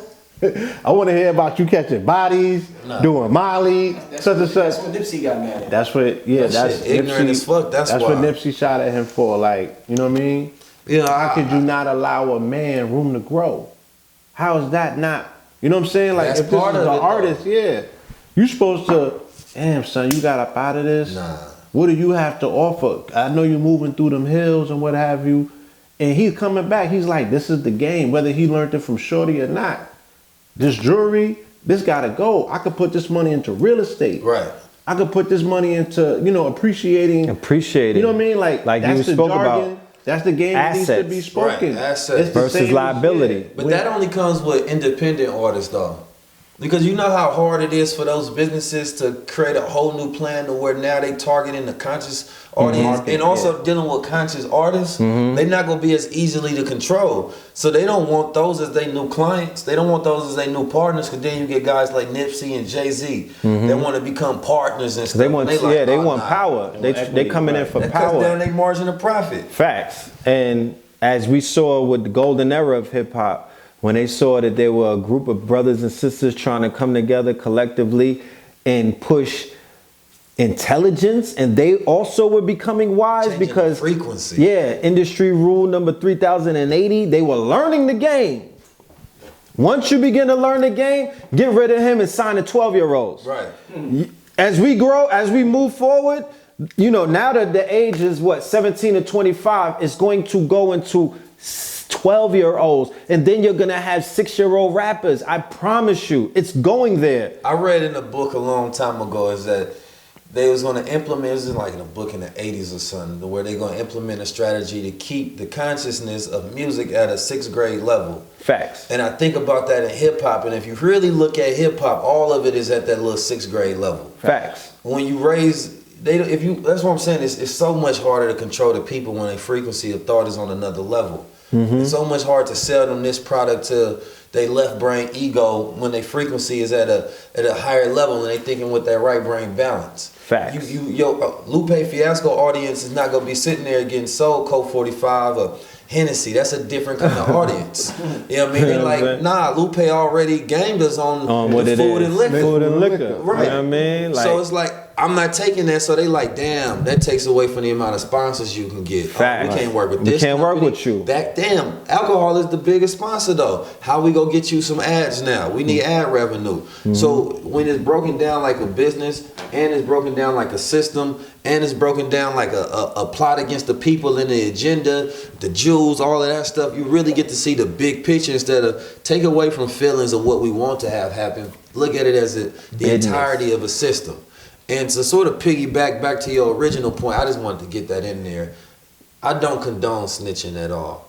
I want to hear about you catching bodies, doing Molly, such and such. That's what Nipsey got mad at. That's what, yeah, that's shit ignorant Nipsey, as fuck. That's what why. Nipsey shot at him for. Like, you know what I mean? How could you not allow a man room to grow? How is that not? You know what I'm saying? Like, That's if this is part an of it, artist, yeah, you supposed to. Damn, son, you got up out of this. Nah. What do you have to offer? I know you're moving through them hills and what have you. And he's coming back. He's like, this is the game, whether he learned it from Shorty or not. This jewelry, this gotta go. I could put this money into real estate. Right. I could put this money into, appreciating. Appreciating. You know what I mean? Like you that's the spoke jargon. about. That's the game that needs to be Assets. spoken. Right, assets. It's the Versus same as- liability. yeah. But that only comes with independent artists, though. Because you know how hard it is for those businesses to create a whole new plan to where now they targeting the conscious audience and also dealing with conscious artists. They're not going to be as easily to control. So they don't want those as their new clients. They don't want those as their new partners, because then you get guys like Nipsey and Jay-Z that want to become partners and stuff. They want, and like, they oh, want nah. power. They coming in for That cuts power. down their margin of profit. Facts. And as we saw with the golden era of hip hop, when they saw that there were a group of brothers and sisters trying to come together collectively and push intelligence, and they also were becoming wise Changing because the frequency. Yeah, industry rule number 3080, they were learning the game. Once you begin to learn the game, get rid of him and sign the 12-year-olds. Right. As we grow, as we move forward, now that the age is 17 to 25, it's going to go into 12-year-olds, and then you're gonna have 6-year-old rappers. I promise you, it's going there. I read in a book a long time ago is that they was going to implement, this is like in a book in the 80s or something, where they're going to implement a strategy to keep the consciousness of music at a 6th grade level. Facts. And I think about that in hip hop, and if you really look at hip hop, all of it is at that little 6th grade level. Facts. When you raise, that's what I'm saying, it's so much harder to control the people when their frequency of thought is on another level. It's so much hard to sell them this product to their left brain ego when their frequency is at a higher level and they thinking with their right brain balance. Facts. Your Lupe Fiasco audience is not gonna be sitting there getting sold Coke 45 or Hennessy. That's a different kind of audience. You know what I mean? They're like, nah, Lupe already gamed us on what the it food is. and liquor. Food and liquor. Right. You know what I mean? So it's like, I'm not taking that. So they like, damn, that takes away from the amount of sponsors you can get. Facts. We can't work with We this. can't work company. with you. Damn, alcohol is the biggest sponsor though. How we gonna get you some ads now? We need ad revenue. So when it's broken down like a business, and it's broken down like a system, and it's broken down like a plot against the people and the agenda, the Jews, all of that stuff, you really get to see the big picture instead of take away from feelings of what we want to have happen. Look at it as the entirety of a system. And to sort of piggyback back to your original point, I just wanted to get that in there. I don't condone snitching at all.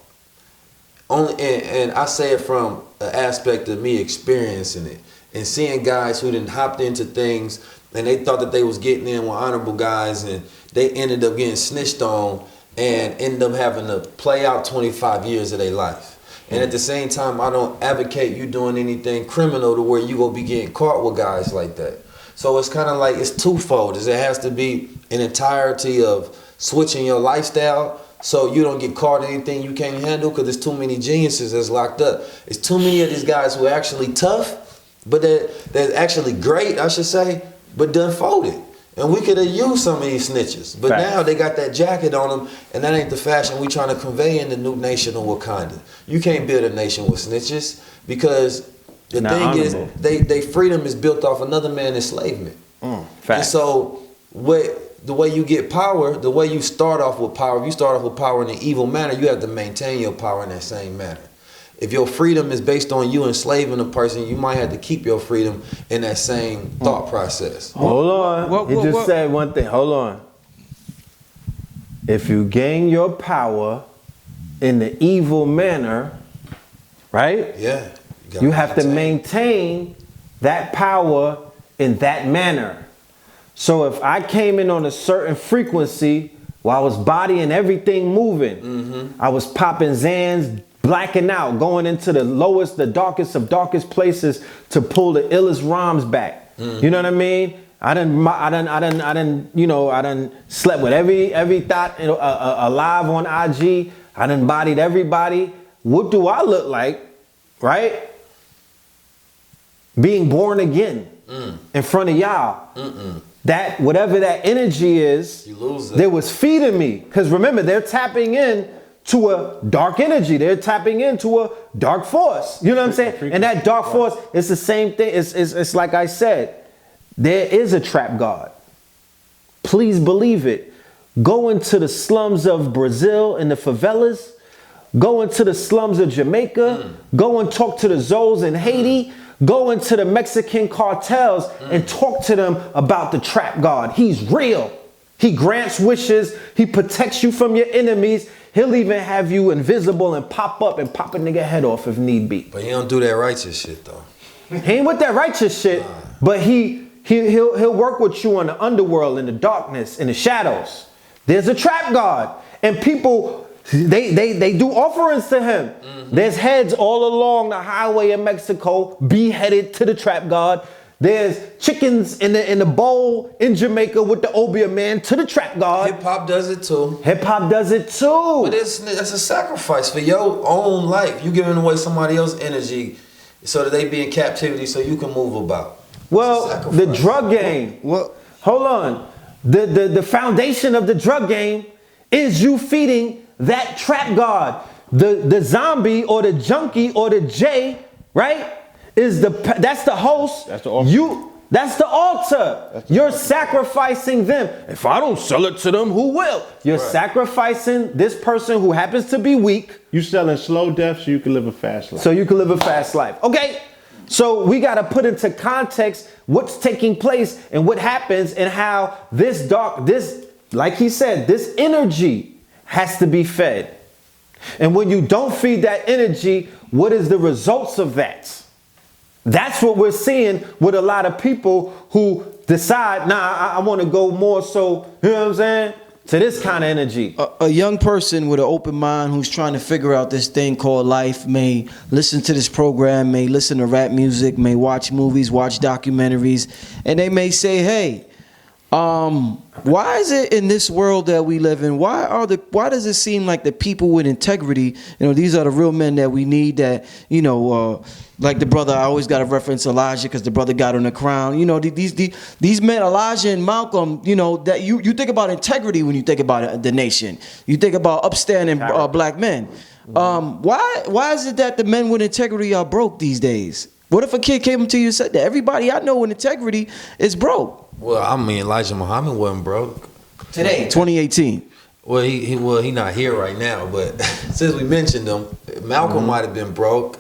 And I say it from an aspect of me experiencing it and seeing guys who done hopped into things and they thought that they was getting in with honorable guys and they ended up getting snitched on and end up having to play out 25 years of their life. And at the same time, I don't advocate you doing anything criminal to where you gonna be getting caught with guys like that. So it's kind of like, it's twofold. It has to be an entirety of switching your lifestyle so you don't get caught in anything you can't handle, because there's too many geniuses that's locked up. It's too many of these guys who are actually tough, but they're actually great, I should say, but done folded. And we could have used some of these snitches. But now they got that jacket on them, and that ain't the fashion we trying to convey in the new nation of Wakanda. You can't build a nation with snitches, because the thing is, they freedom is built off another man's enslavement. And so the way you get power, the way you start off with power, if you start off with power in an evil manner, you have to maintain your power in that same manner. If your freedom is based on you enslaving a person, you might have to keep your freedom in that same thought process. Hold on. You just said one thing. Hold on. If you gain your power in the evil manner, right? Yeah. You have to maintain that power in that manner. So if I came in on a certain frequency while I was bodying everything moving, I was popping Zans, blacking out, going into the lowest, the darkest of darkest places to pull the illest rhymes back. You know what I mean? I done slept with every thought alive on IG. I done bodied everybody. What do I look like, right? Being born again in front of y'all. That whatever that energy is, you lose it. They was feeding me. Because remember, they're tapping in to a dark energy. They're tapping into a dark force. You know what I'm saying? And that dark force, it's the same thing. It's like I said, there is a trap god. Please believe it. Go into the slums of Brazil and the favelas. Go into the slums of Jamaica. Go and talk to the Zoes in Haiti. Go into the Mexican cartels and talk to them about the trap god. He's real. He grants wishes. He protects you from your enemies. He'll even have you invisible and pop up and pop a nigga head off if need be. But he don't do that righteous shit though. He ain't with that righteous shit, but he'll work with you in the underworld, in the darkness, in the shadows. There's a trap god, and people they do offerings to him. There's heads all along the highway in Mexico beheaded to the trap god. There's chickens in the bowl in Jamaica with the Obia man to the trap god. Hip hop does it too. Hip hop does it too. But it's a sacrifice for your own life. You giving away somebody else's energy so that they be in captivity so you can move about. Well, the drug game. Well, hold on. The foundation of the drug game is you feeding that trap god. The zombie or the junkie or the J, right? That's the host. That's the altar. That's the altar. You're sacrificing them. If I don't sell it to them, who will? You're sacrificing this person who happens to be weak. You selling slow death so you can live a fast life. So you can live a fast life. Okay. So we got to put into context what's taking place and what happens and how this like he said, this energy has to be fed. And when you don't feed that energy, what is the results of that? That's what we're seeing with a lot of people who decide, I want to go more so, you know what I'm saying, to this kind of energy. A young person with an open mind who's trying to figure out this thing called life may listen to this program, may listen to rap music, may watch movies, watch documentaries, and they may say, hey, why is it in this world that we live in, why does it seem like the people with integrity, these are the real men that we need, that, like the brother, I always got to reference Elijah because the brother got on the crown. These men, Elijah and Malcolm, that you think about integrity when you think about the nation. You think about upstanding black men. Why is it that the men with integrity are broke these days? What if a kid came up to you and said that? Everybody I know with integrity is broke. Well, I mean, Elijah Muhammad wasn't broke. Today, 2018. Well, he not here right now, but since we mentioned him, Malcolm might have been broke.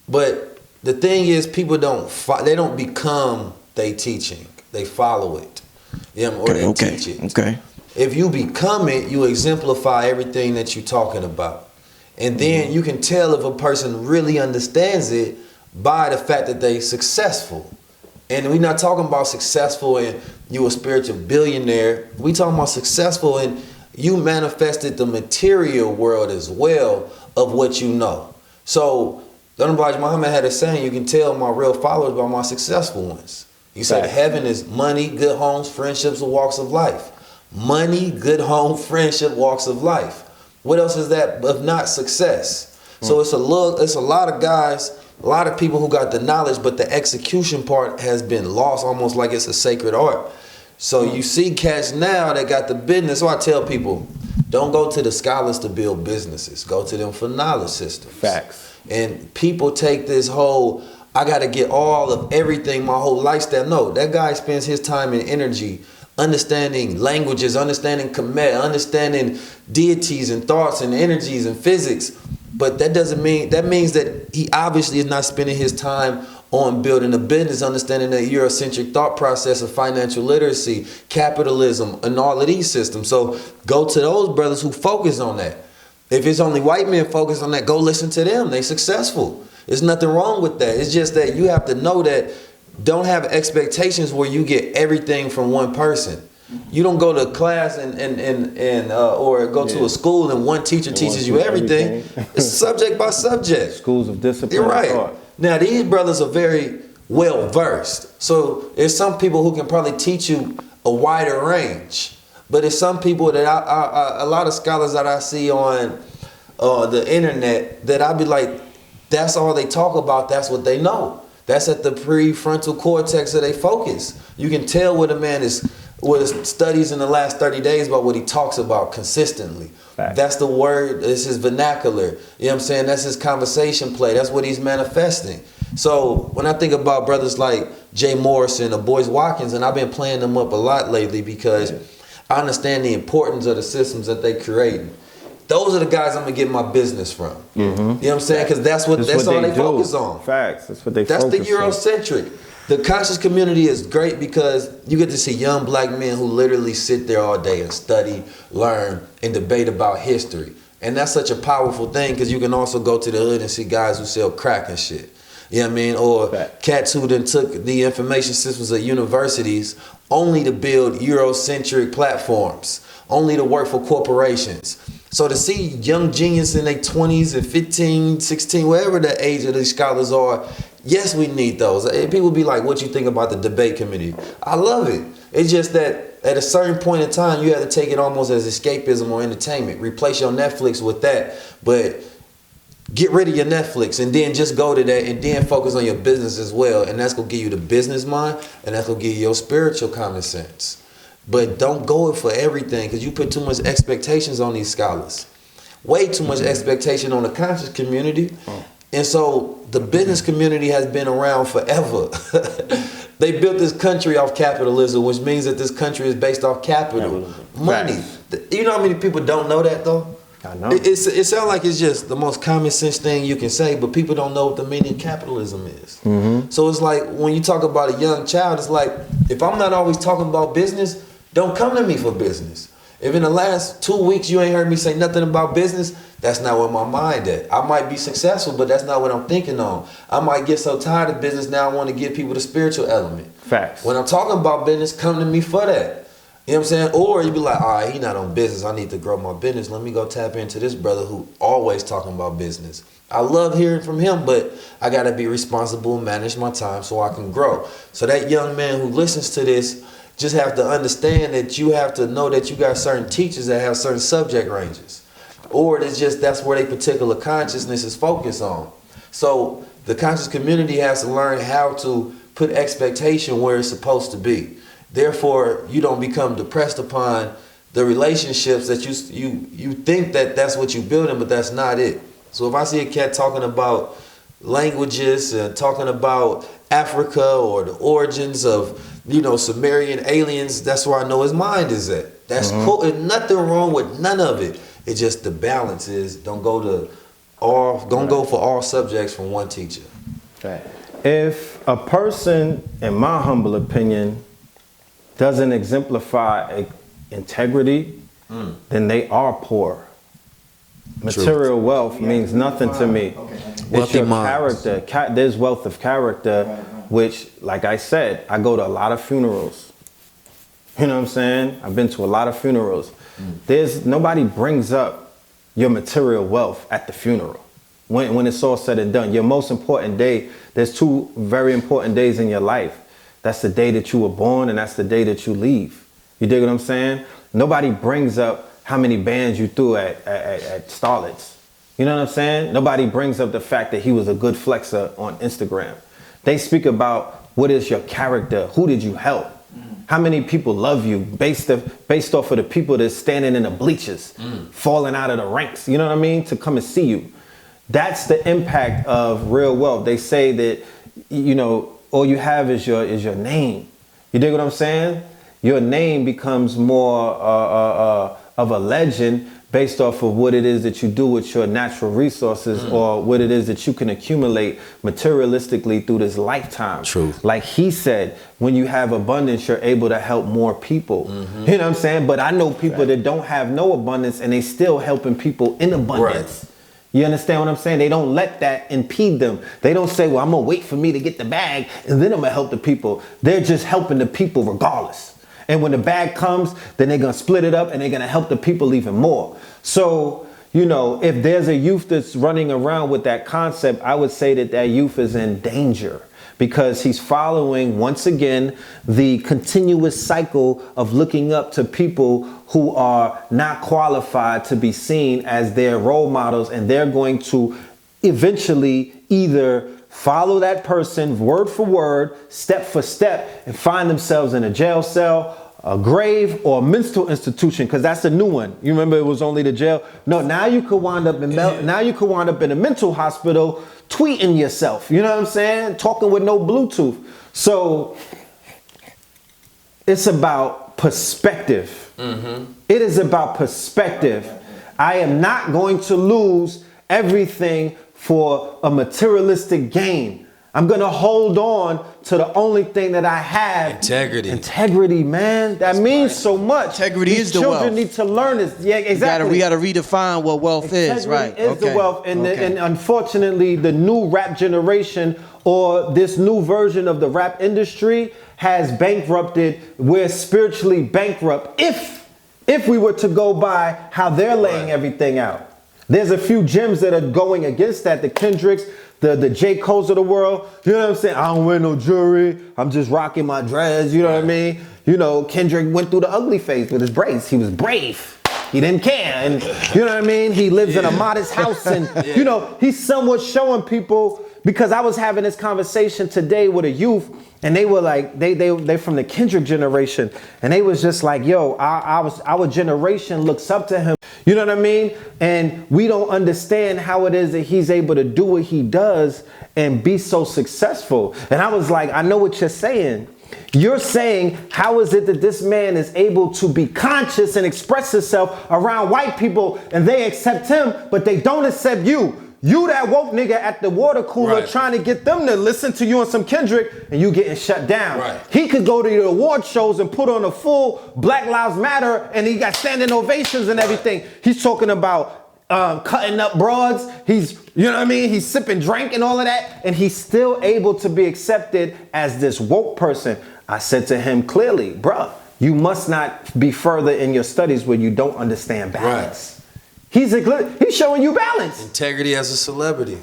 But the thing is, people they don't become they teaching. They follow it. Or they teach it. Okay. If you become it, you exemplify everything that you're talking about. And then you can tell if a person really understands it by the fact that they successful. And we're not talking about successful and you a spiritual billionaire. We talking about successful you manifested the material world as well of what you know. So the Elijah Muhammad had a saying, you can tell my real followers by my successful ones. He said heaven is money, good homes, friendships, and walks of life. Money, good home, friendship, walks of life. What else is that if not success? So it's a lot of guys, a lot of people who got the knowledge, but the execution part has been lost, almost like it's a sacred art. So you see cats now that got the business. So I tell people, don't go to the scholars to build businesses. Go to them for knowledge systems. Facts. And people take this whole, I got to get all of everything, my whole lifestyle. No, that guy spends his time and energy understanding languages, understanding Kemet, understanding deities and thoughts and energies and physics. But that doesn't mean, that means that he obviously is not spending his time on building a business, understanding the Eurocentric thought process of financial literacy, capitalism, and all of these systems. So go to those brothers who focus on that. If it's only white men focused on that, go listen to them. They successful. There's nothing wrong with that. It's just that you have to know that, don't have expectations where you get everything from one person. You don't go to class or go to a school and one teacher teaches you everything. It's subject by subject. Schools of discipline. You're right. Thought. Now these brothers are very well versed. So there's some people who can probably teach you a wider range. But there's some people that a lot of scholars that I see on the internet that I'd be like, that's all they talk about. That's what they know. That's at the prefrontal cortex of their focus. You can tell what a man is, what his studies in the last 30 days about what he talks about consistently. Fact. That's the word, it's his vernacular. You know what I'm saying? That's his conversation play. That's what he's manifesting. So when I think about brothers like Jay Morrison or Boyce Watkins, and I've been playing them up a lot lately because I understand the importance of the systems that they create. Those are the guys I'm gonna get my business from. You know what I'm saying? Because that's all they focus on. Facts. That's what they focus on. That's the Eurocentric. The conscious community is great because you get to see young black men who literally sit there all day and study, learn, and debate about history. And that's such a powerful thing because you can also go to the hood and see guys who sell crack and shit. You know what I mean? Or cats who then took the information systems of universities only to build Eurocentric platforms, only to work for corporations. So to see young genius in their 20s and 15, 16, whatever the age of these scholars are, yes, we need those. People be like, what you think about the debate committee? I love it. It's just that at a certain point in time, you have to take it almost as escapism or entertainment. Replace your Netflix with that, but get rid of your Netflix and then just go to that and then focus on your business as well. And that's going to give you the business mind and that's going to give you your spiritual common sense. But don't go it for everything because you put too much expectations on these scholars. Way too much expectation on the conscious community. And so the business community has been around forever. They built this country off capitalism, which means that this country is based off capital. Money. You know how many people don't know that though? I know. It sounds like it's just the most common sense thing you can say, but people don't know what the meaning of capitalism is. So it's like when you talk about a young child, it's like, if I'm not always talking about business, don't come to me for business. If in the last 2 weeks you ain't heard me say nothing about business, that's not where my mind at. I might be successful, but that's not what I'm thinking on. I might get so tired of business now I want to give people the spiritual element. Facts. When I'm talking about business, come to me for that. You know what I'm saying? Or you be like, all right, he not on business. I need to grow my business. Let me go tap into this brother who always talking about business. I love hearing from him, but I got to be responsible and manage my time so I can grow. So that young man who listens to this, just have to understand that you have to know that you got certain teachers that have certain subject ranges. Or it's just that's where their particular consciousness is focused on. So the conscious community has to learn how to put expectation where it's supposed to be. Therefore, you don't become depressed upon the relationships that you think that that's what you're building, but that's not it. So if I see a cat talking about languages and talking about Africa or the origins of Sumerian aliens, that's where I know his mind is at. That's cool. There's nothing wrong with none of it. It's just the balance is don't go for all subjects from one teacher. Right. If a person, in my humble opinion, doesn't exemplify integrity, then they are poor. Material wealth means nothing to me. It's your character. There's wealth of character, which, like I said, I go to a lot of funerals. You know what I'm saying? I've been to a lot of funerals. Nobody brings up your material wealth at the funeral. When it's all said and done, your most important day, there's 2 very important days in your life. That's the day that you were born and that's the day that you leave. You dig what I'm saying? Nobody brings up how many bands you threw at Starlets. You know what I'm saying? Nobody brings up the fact that he was a good flexer on Instagram. They speak about what is your character? Who did you help? How many people love you based off of the people that's standing in the bleachers, falling out of the ranks, you know what I mean, to come and see you. That's the impact of real wealth. They say that, you know, all you have is your name. You dig what I'm saying? Your name becomes more of a legend based off of what it is that you do with your natural resources or what it is that you can accumulate materialistically through this lifetime. True. Like he said, when you have abundance, you're able to help more people. You know what I'm saying? But I know people that don't have no abundance and they still helping people in abundance. Right. You understand what I'm saying? They don't let that impede them. They don't say, well, I'm going to wait for me to get the bag and then I'm going to help the people. They're just helping the people regardless. And when the bag comes, then they're going to split it up and they're going to help the people even more. So, you know, if there's a youth that's running around with that concept, I would say that youth is in danger because he's following, once again, the continuous cycle of looking up to people who are not qualified to be seen as their role models. And they're going to eventually either follow that person word for word, step for step, and find themselves in a jail cell, a grave, or a mental institution, because that's a new one. You remember it was only the jail? No, now you could wind up in a mental hospital tweeting yourself. You know what I'm saying? Talking with no Bluetooth. So it's about perspective. It is about perspective. I am not going to lose everything for a materialistic gain. I'm going to hold on to the only thing that I have. Integrity. Integrity, man. That means so much. Integrity These is the wealth. children need to learn this. Yeah, exactly. We got to redefine what wealth is, Integrity right? is the wealth. And unfortunately, the new rap generation or this new version of the rap industry has bankrupted. We're spiritually bankrupt if we were to go by how they're laying everything out. There's a few gems that are going against that. The Kendricks, the J. Coles of the world. You know what I'm saying? I don't wear no jewelry. I'm just rocking my dreads. You know what I mean? You know, Kendrick went through the ugly phase with his braids. He was brave. He didn't care. And you know what I mean? He lives in a modest house. And, you know, he's somewhat showing people, because I was having this conversation today with a youth, and they were like, they from the Kendrick generation. And they was just like, yo, our generation looks up to him. You know what I mean? And we don't understand how it is that he's able to do what he does and be so successful. And I was like, I know what you're saying. You're saying, how is it that this man is able to be conscious and express himself around white people and they accept him, but they don't accept you? You that woke nigga at the water cooler trying to get them to listen to you on some Kendrick and you getting shut down. Right. He could go to the award shows and put on a full Black Lives Matter and he got standing ovations and everything. He's talking about cutting up broads. He's, you know what I mean? He's sipping drink and all of that. And he's still able to be accepted as this woke person. I said to him clearly, bruh, you must not be further in your studies where you don't understand balance. He's showing you balance. Integrity as a celebrity.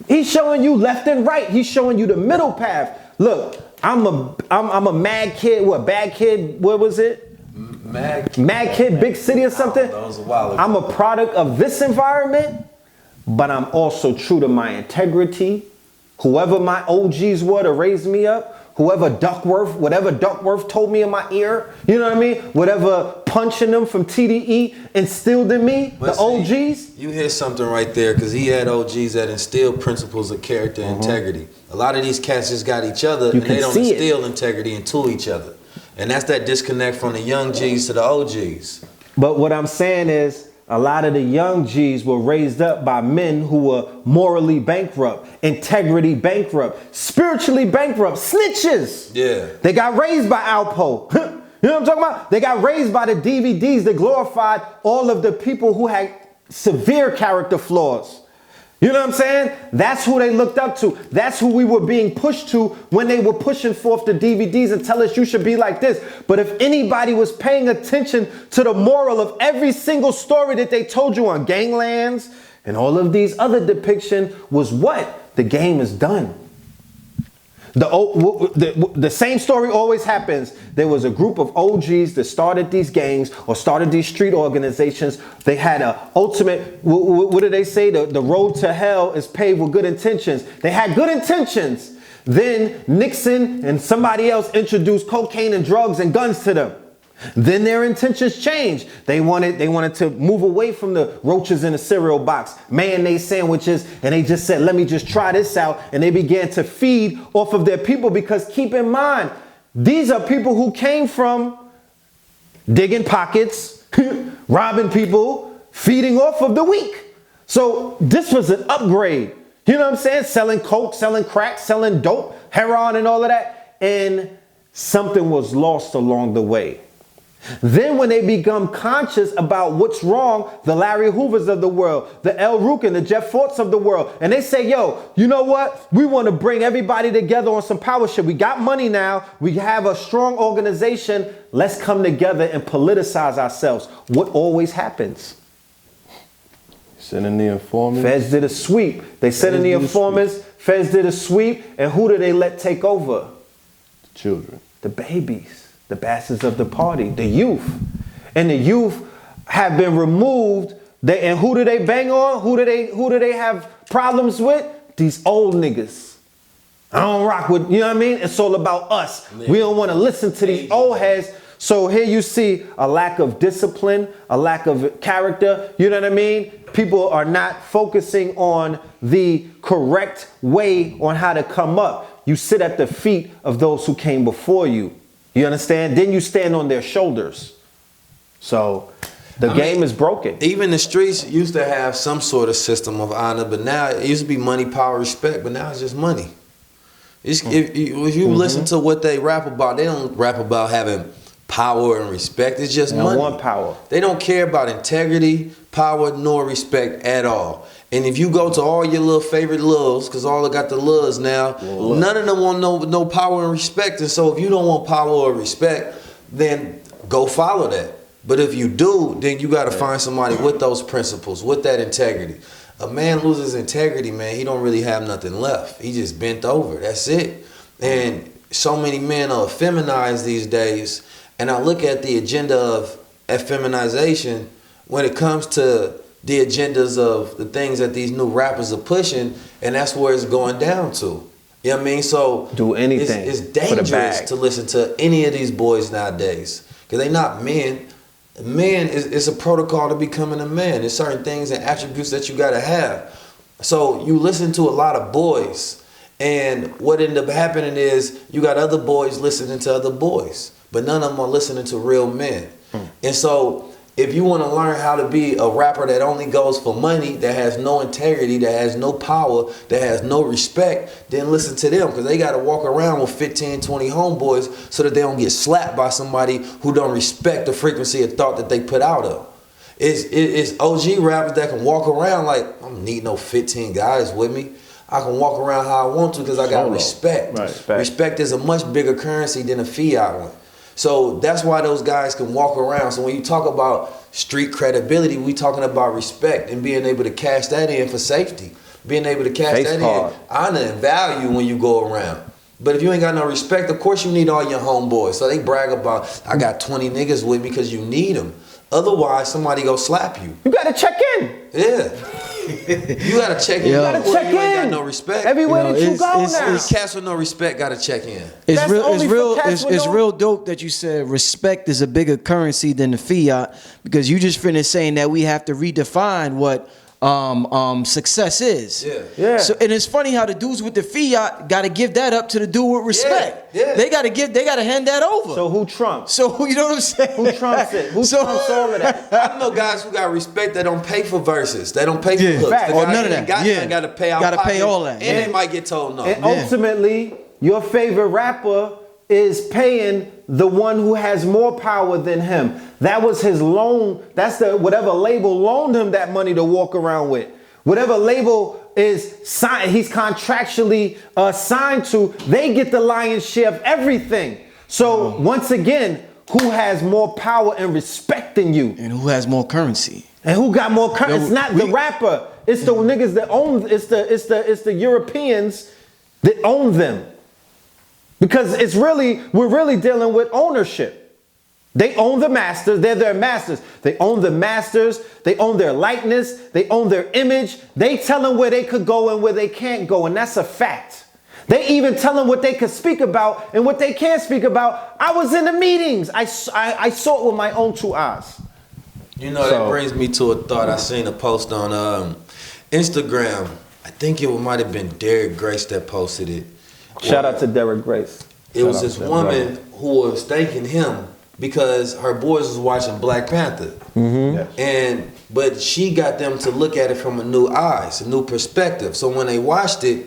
He's showing you left and right. He's showing you the middle path. Look, I'm a mad kid. What, bad kid? What was it? Mad kid, big city or something? That was a while ago. I'm a product of this environment, but I'm also true to my integrity. Whoever my OGs were to raise me up, whatever Duckworth told me in my ear, you know what I mean? Whatever punching them from TDE instilled in me, but the OGs. You hear something right there, because he had OGs that instilled principles of character and integrity. A lot of these cats just got each other and they don't instill integrity into each other. And that's that disconnect from the young G's to the OGs. But what I'm saying is, a lot of the young G's were raised up by men who were morally bankrupt, integrity bankrupt, spiritually bankrupt, snitches. Yeah. They got raised by Alpo. You know what I'm talking about? They got raised by the DVDs that glorified all of the people who had severe character flaws. You know what I'm saying? That's who they looked up to. That's who we were being pushed to when they were pushing forth the DVDs and tell us you should be like this. But if anybody was paying attention to the moral of every single story that they told you on Ganglands and all of these other depictions was what? The game is done. The same story always happens. There was a group of OGs that started these gangs or started these street organizations. They had a ultimate, what do they say? The road to hell is paved with good intentions. They had good intentions. Then Nixon and somebody else introduced cocaine and drugs and guns to them. Then their intentions changed. They wanted to move away from the roaches in the cereal box, mayonnaise sandwiches, and they just said, let me just try this out. And they began to feed off of their people, because keep in mind, these are people who came from digging pockets, robbing people, feeding off of the weak. So this was an upgrade. You know what I'm saying? Selling coke, selling crack, selling dope, heroin and all of that. And something was lost along the way. Then when they become conscious about what's wrong, the Larry Hoovers of the world, the El Rukin, the Jeff Forts of the world, and they say, yo, you know what? We want to bring everybody together on some power shit. We got money now. We have a strong organization. Let's come together and politicize ourselves. What always happens? Send in the informants. Feds did a sweep. They sent in the informants. Feds did a sweep. And who did they let take over? The children. The babies. The bastards of the party, the youth. And the youth have been removed. And who do they bang on? Who do they have problems with? These old niggas. I don't rock with, you know what I mean? It's all about us. We don't want to listen to these old heads. So here you see a lack of discipline, a lack of character. You know what I mean? People are not focusing on the correct way on how to come up. You sit at the feet of those who came before you. You understand? Then you stand on their shoulders. So the game is broken. Even the streets used to have some sort of system of honor, but now it used to be money, power, respect, but now it's just money. If you listen to what they rap about, they don't rap about having power and respect. It's just money. They want power. They don't care about integrity, power, nor respect at all. And if you go to all your little favorite lils, because all got the lils now, none of them want no power and respect. And so if you don't want power or respect, then go follow that. But if you do, then you got to find somebody with those principles, with that integrity. A man loses integrity, man, he don't really have nothing left. He just bent over. That's it. And so many men are feminized these days. And I look at the agenda of effeminization when it comes to the agendas of the things that these new rappers are pushing, and that's where it's going down to. You know what I mean? So do anything. It's dangerous to listen to any of these boys nowadays, because they not men. Men is a protocol to becoming a man. There's certain things and attributes that you gotta have. So you listen to a lot of boys, and what ended up happening is you got other boys listening to other boys, but none of them are listening to real men. And so if you want to learn how to be a rapper that only goes for money, that has no integrity, that has no power, that has no respect, then listen to them, because they got to walk around with 15, 20 homeboys so that they don't get slapped by somebody who don't respect the frequency of thought that they put out of. It's OG rappers that can walk around like, I don't need no 15 guys with me. I can walk around how I want to because I got respect. Right. Respect is a much bigger currency than a fiat one. So that's why those guys can walk around. So when you talk about street credibility, we talking about respect and being able to cash that in for safety. Being able to cash that in, honor and value when you go around. But if you ain't got no respect, of course you need all your homeboys. So they brag about, I got 20 niggas with me, because you need them. Otherwise, somebody go slap you. You gotta check in. Yeah. You gotta check in. You gotta check in. You ain't got no respect. Everywhere that you go now. Cats with no respect gotta check in. It's real dope that you said respect is a bigger currency than the fiat, because you just finished saying that we have to redefine what success is. Yeah. So, and it's funny how the dudes with the fiat got to give that up to the dude with respect. Yeah. They got to hand that over. So who trumps? So you know what I'm saying? Who trumps it? Who trumps all of that? I know guys who got respect that don't pay for verses. They don't pay for hooks. Fact. The Or guys none of that that. got to pay out Got to pay pocket, all that. and they might get told no. And ultimately, your favorite rapper is paying the one who has more power than him. That was his loan. That's whatever label loaned him that money to walk around with. Whatever label he's contractually signed to, they get the lion's share of everything. So once again, who has more power and respect than you? And who has more currency? And who got more currency? It's not the rapper. It's the niggas that own. It's the Europeans that own them. Because we're really dealing with ownership. They own the masters. They're their masters. They own the masters. They own their likeness. They own their image. They tell them where they could go and where they can't go. And that's a fact. They even tell them what they could speak about and what they can't speak about. I was in the meetings. I saw it with my own 2 eyes. You know, that brings me to a thought. I seen a post on Instagram. I think it might have been Derek Grace that posted it. Shout out to Derek Grace. It was this woman who was thanking him because her boys was watching Black Panther. Mm-hmm. Yes. But she got them to look at it from a new eyes, a new perspective. So when they watched it,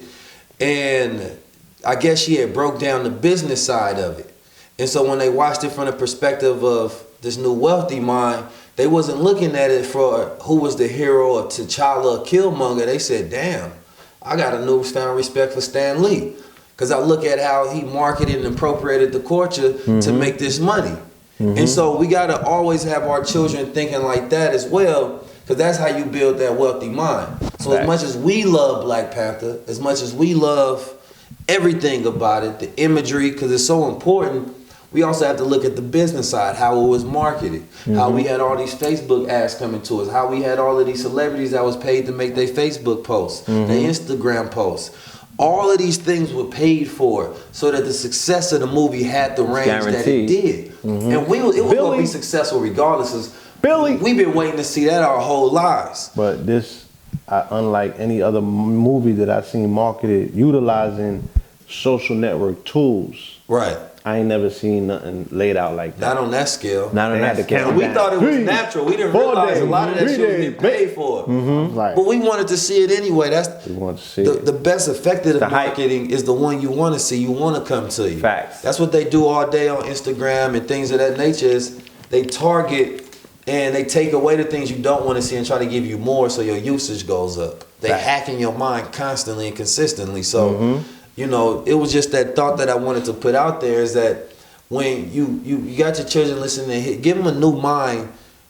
and I guess she had broke down the business side of it. And so when they watched it from the perspective of this new wealthy mind, they wasn't looking at it for who was the hero or T'Challa or Killmonger. They said, damn, I got a newfound respect for Stan Lee. Because I look at how he marketed and appropriated the culture to make this money. And so we got to always have our children thinking like that as well, because that's how you build that wealthy mind. So as much as we love Black Panther, as much as we love everything about it, the imagery, because it's so important, we also have to look at the business side, how it was marketed, how we had all these Facebook ads coming to us, how we had all of these celebrities that was paid to make their Facebook posts, their Instagram posts. All of these things were paid for so that the success of the movie had the range that it did. And it was going to be successful regardless. We've been waiting to see that our whole lives. But this, unlike any other movie that I've seen marketed utilizing social network tools. Right. I ain't never seen nothing laid out like that. Not on that scale. Not on that scale. We thought it was natural. We didn't realize a lot of that shit was getting paid for. Right. But we wanted to see it anyway. We wanted to see the best effective marketing is the one you want to see. You want to come to you. Facts. That's what they do all day on Instagram and things of that nature. Is they target and they take away the things you don't want to see and try to give you more so your usage goes up. They hacking your mind constantly and consistently. So. You know, it was just that thought that I wanted to put out there is that when you got your children listening, give them a new mind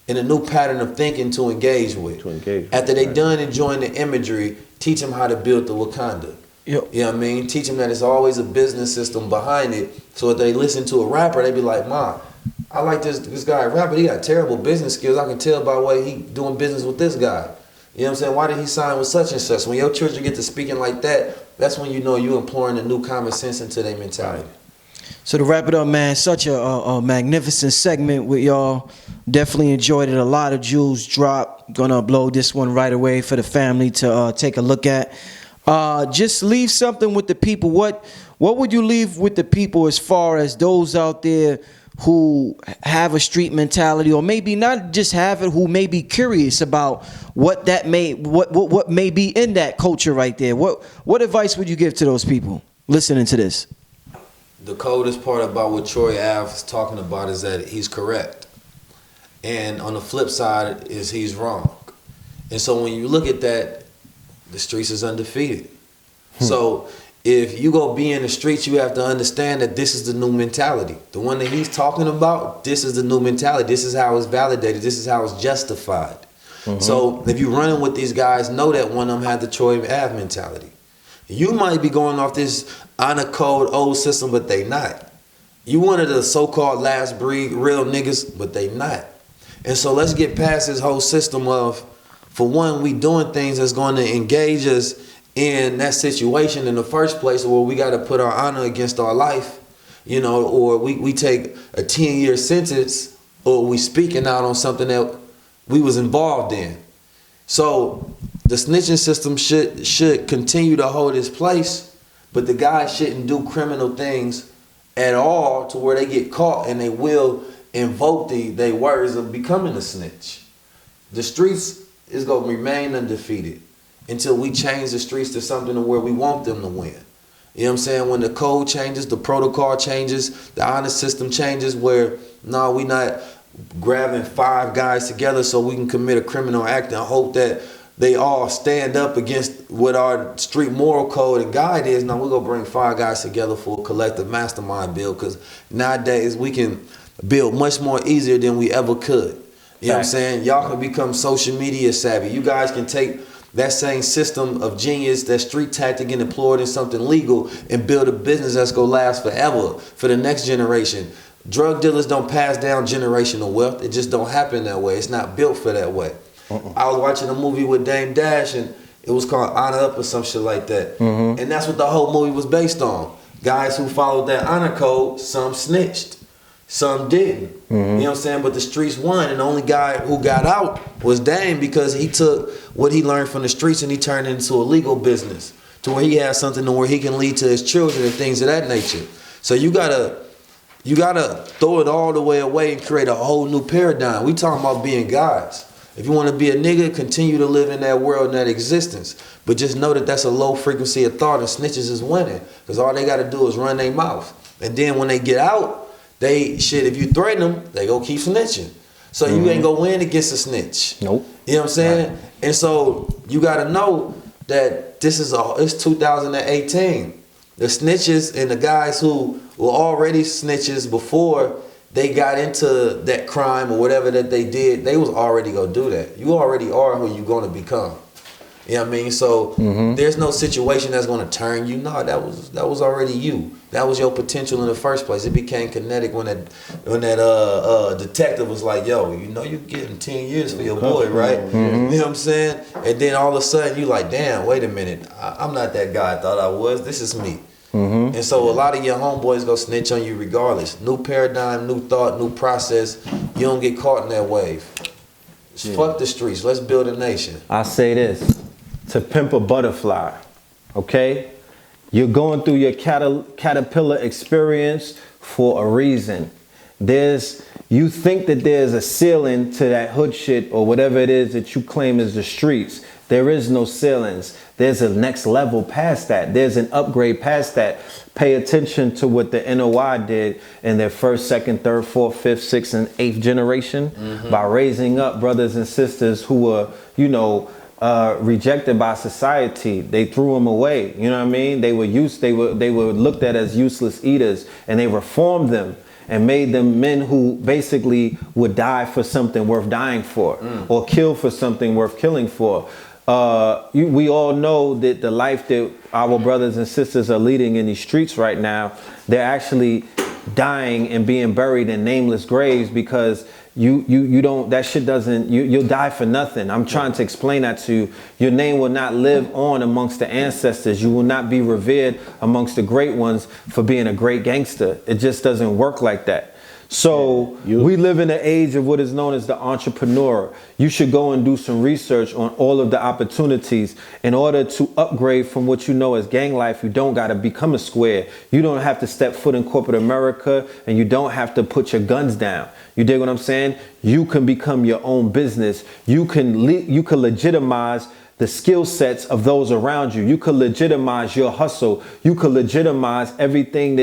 and a new pattern of thinking to engage with. After they done enjoying the imagery, teach them how to build the Wakanda. Yep. You know what I mean? Teach them that it's always a business system behind it. So if they listen to a rapper, they be like, "Mom, I like this guy rapper. He got terrible business skills. I can tell by the way he doing business with this guy. You know what I'm saying? Why did he sign with such and such?" When your children get to speaking like that, that's when you know you're employing a new common sense into their mentality. So to wrap it up, man, such a magnificent segment with y'all. Definitely enjoyed it. A lot of jewels dropped. Gonna upload this one right away for the family to take a look at. Just leave something with the people. What would you leave with the people as far as those out there who have a street mentality, or maybe not just have it, who may be curious about what may be in that culture right there? What advice would you give to those people listening to this? The coldest part about what Troy Ave is talking about is that he's correct. And on the flip side is he's wrong. And so when you look at that, the streets is undefeated. So if you go be in the streets, you have to understand that this is the new mentality. The one that he's talking about, this is the new mentality. This is how it's validated. This is how it's justified. So if you're running with these guys, know that one of them had the Troy Ave mentality. You might be going off this honor code old system, but they not. You one of the so-called last breed real niggas, but they not. And so let's get past this whole system of, for one, we doing things that's going to engage us in that situation in the first place, where we got to put our honor against our life, you know, or we take a 10-year sentence, or we speaking out on something that we was involved in. So the snitching system should continue to hold its place, but the guys shouldn't do criminal things at all to where they get caught and they will invoke their words of becoming a snitch. The streets is going to remain undefeated until we change the streets to something to where we want them to win. You know what I'm saying? When the code changes, the protocol changes, the honor system changes, where no, we not grabbing 5 guys together so we can commit a criminal act and hope that they all stand up against what our street moral code and guide is. Now we're gonna bring 5 guys together for a collective mastermind build, because nowadays we can build much more easier than we ever could. You know what I'm saying? Y'all can become social media savvy. You guys can take that same system of genius, that street tactic, and employ it in something legal and build a business that's gonna last forever for the next generation. Drug dealers don't pass down generational wealth. It just don't happen that way. It's not built for that way. I was watching a movie with Dame Dash, and it was called Honor Up or some shit like that. And that's what the whole movie was based on. Guys who followed that honor code, some snitched, some didn't. You know what I'm saying? But the streets won, and the only guy who got out was Dame, because he took what he learned from the streets and he turned it into a legal business to where he has something to where he can lead to his children and things of that nature. So you gotta throw it all the way away and create a whole new paradigm. We talking about being guys. If you want to be a nigga, continue to live in that world and that existence. But just know that that's a low frequency of thought, and snitches is winning. Because all they got to do is run their mouth. And then when they get out, if you threaten them, they go keep snitching. So you ain't gonna win against a snitch. Nope. You know what I'm saying? Right. And so you got to know that it's 2018. The snitches and the guys who were already snitches before they got into that crime or whatever that they did, they was already gonna do that. You already are who you gonna become. You know what I mean? So there's no situation that's gonna turn you. No, that was already you. That was your potential in the first place. It became kinetic when that detective was like, yo, you know you're getting 10 years for your boy, right? You know what I'm saying? And then all of a sudden you like, damn, wait a minute. I'm not that guy I thought I was. This is me. And so a lot of your homeboys go snitch on you regardless. New paradigm, new thought, new process. You don't get caught in that wave. Fuck the streets. Let's build a nation. I say this, to pimp a butterfly, okay? You're going through your caterpillar experience for a reason. You think that there's a ceiling to that hood shit or whatever it is that you claim is the streets. There is no ceilings. There's a next level past that. There's an upgrade past that. Pay attention to what the NOI did in their first, second, third, fourth, fifth, sixth, and eighth generation by raising up brothers and sisters who were, rejected by society. They threw them away. You know what I mean? They were looked at as useless eaters, and they reformed them and made them men who basically would die for something worth dying for, or kill for something worth killing for. We all know that the life that our brothers and sisters are leading in these streets right now, they're actually dying and being buried in nameless graves because you'll die for nothing. I'm trying to explain that to you. Your name will not live on amongst the ancestors. You will not be revered amongst the great ones for being a great gangster. It just doesn't work like that. So we live in an age of what is known as the entrepreneur. You should go and do some research on all of the opportunities. In order to upgrade from what you know as gang life, you don't got to become a square. You don't have to step foot in corporate America, and you don't have to put your guns down. You dig what I'm saying? You can become your own business. You can legitimize the skill sets of those around you. You could legitimize your hustle. You could legitimize everything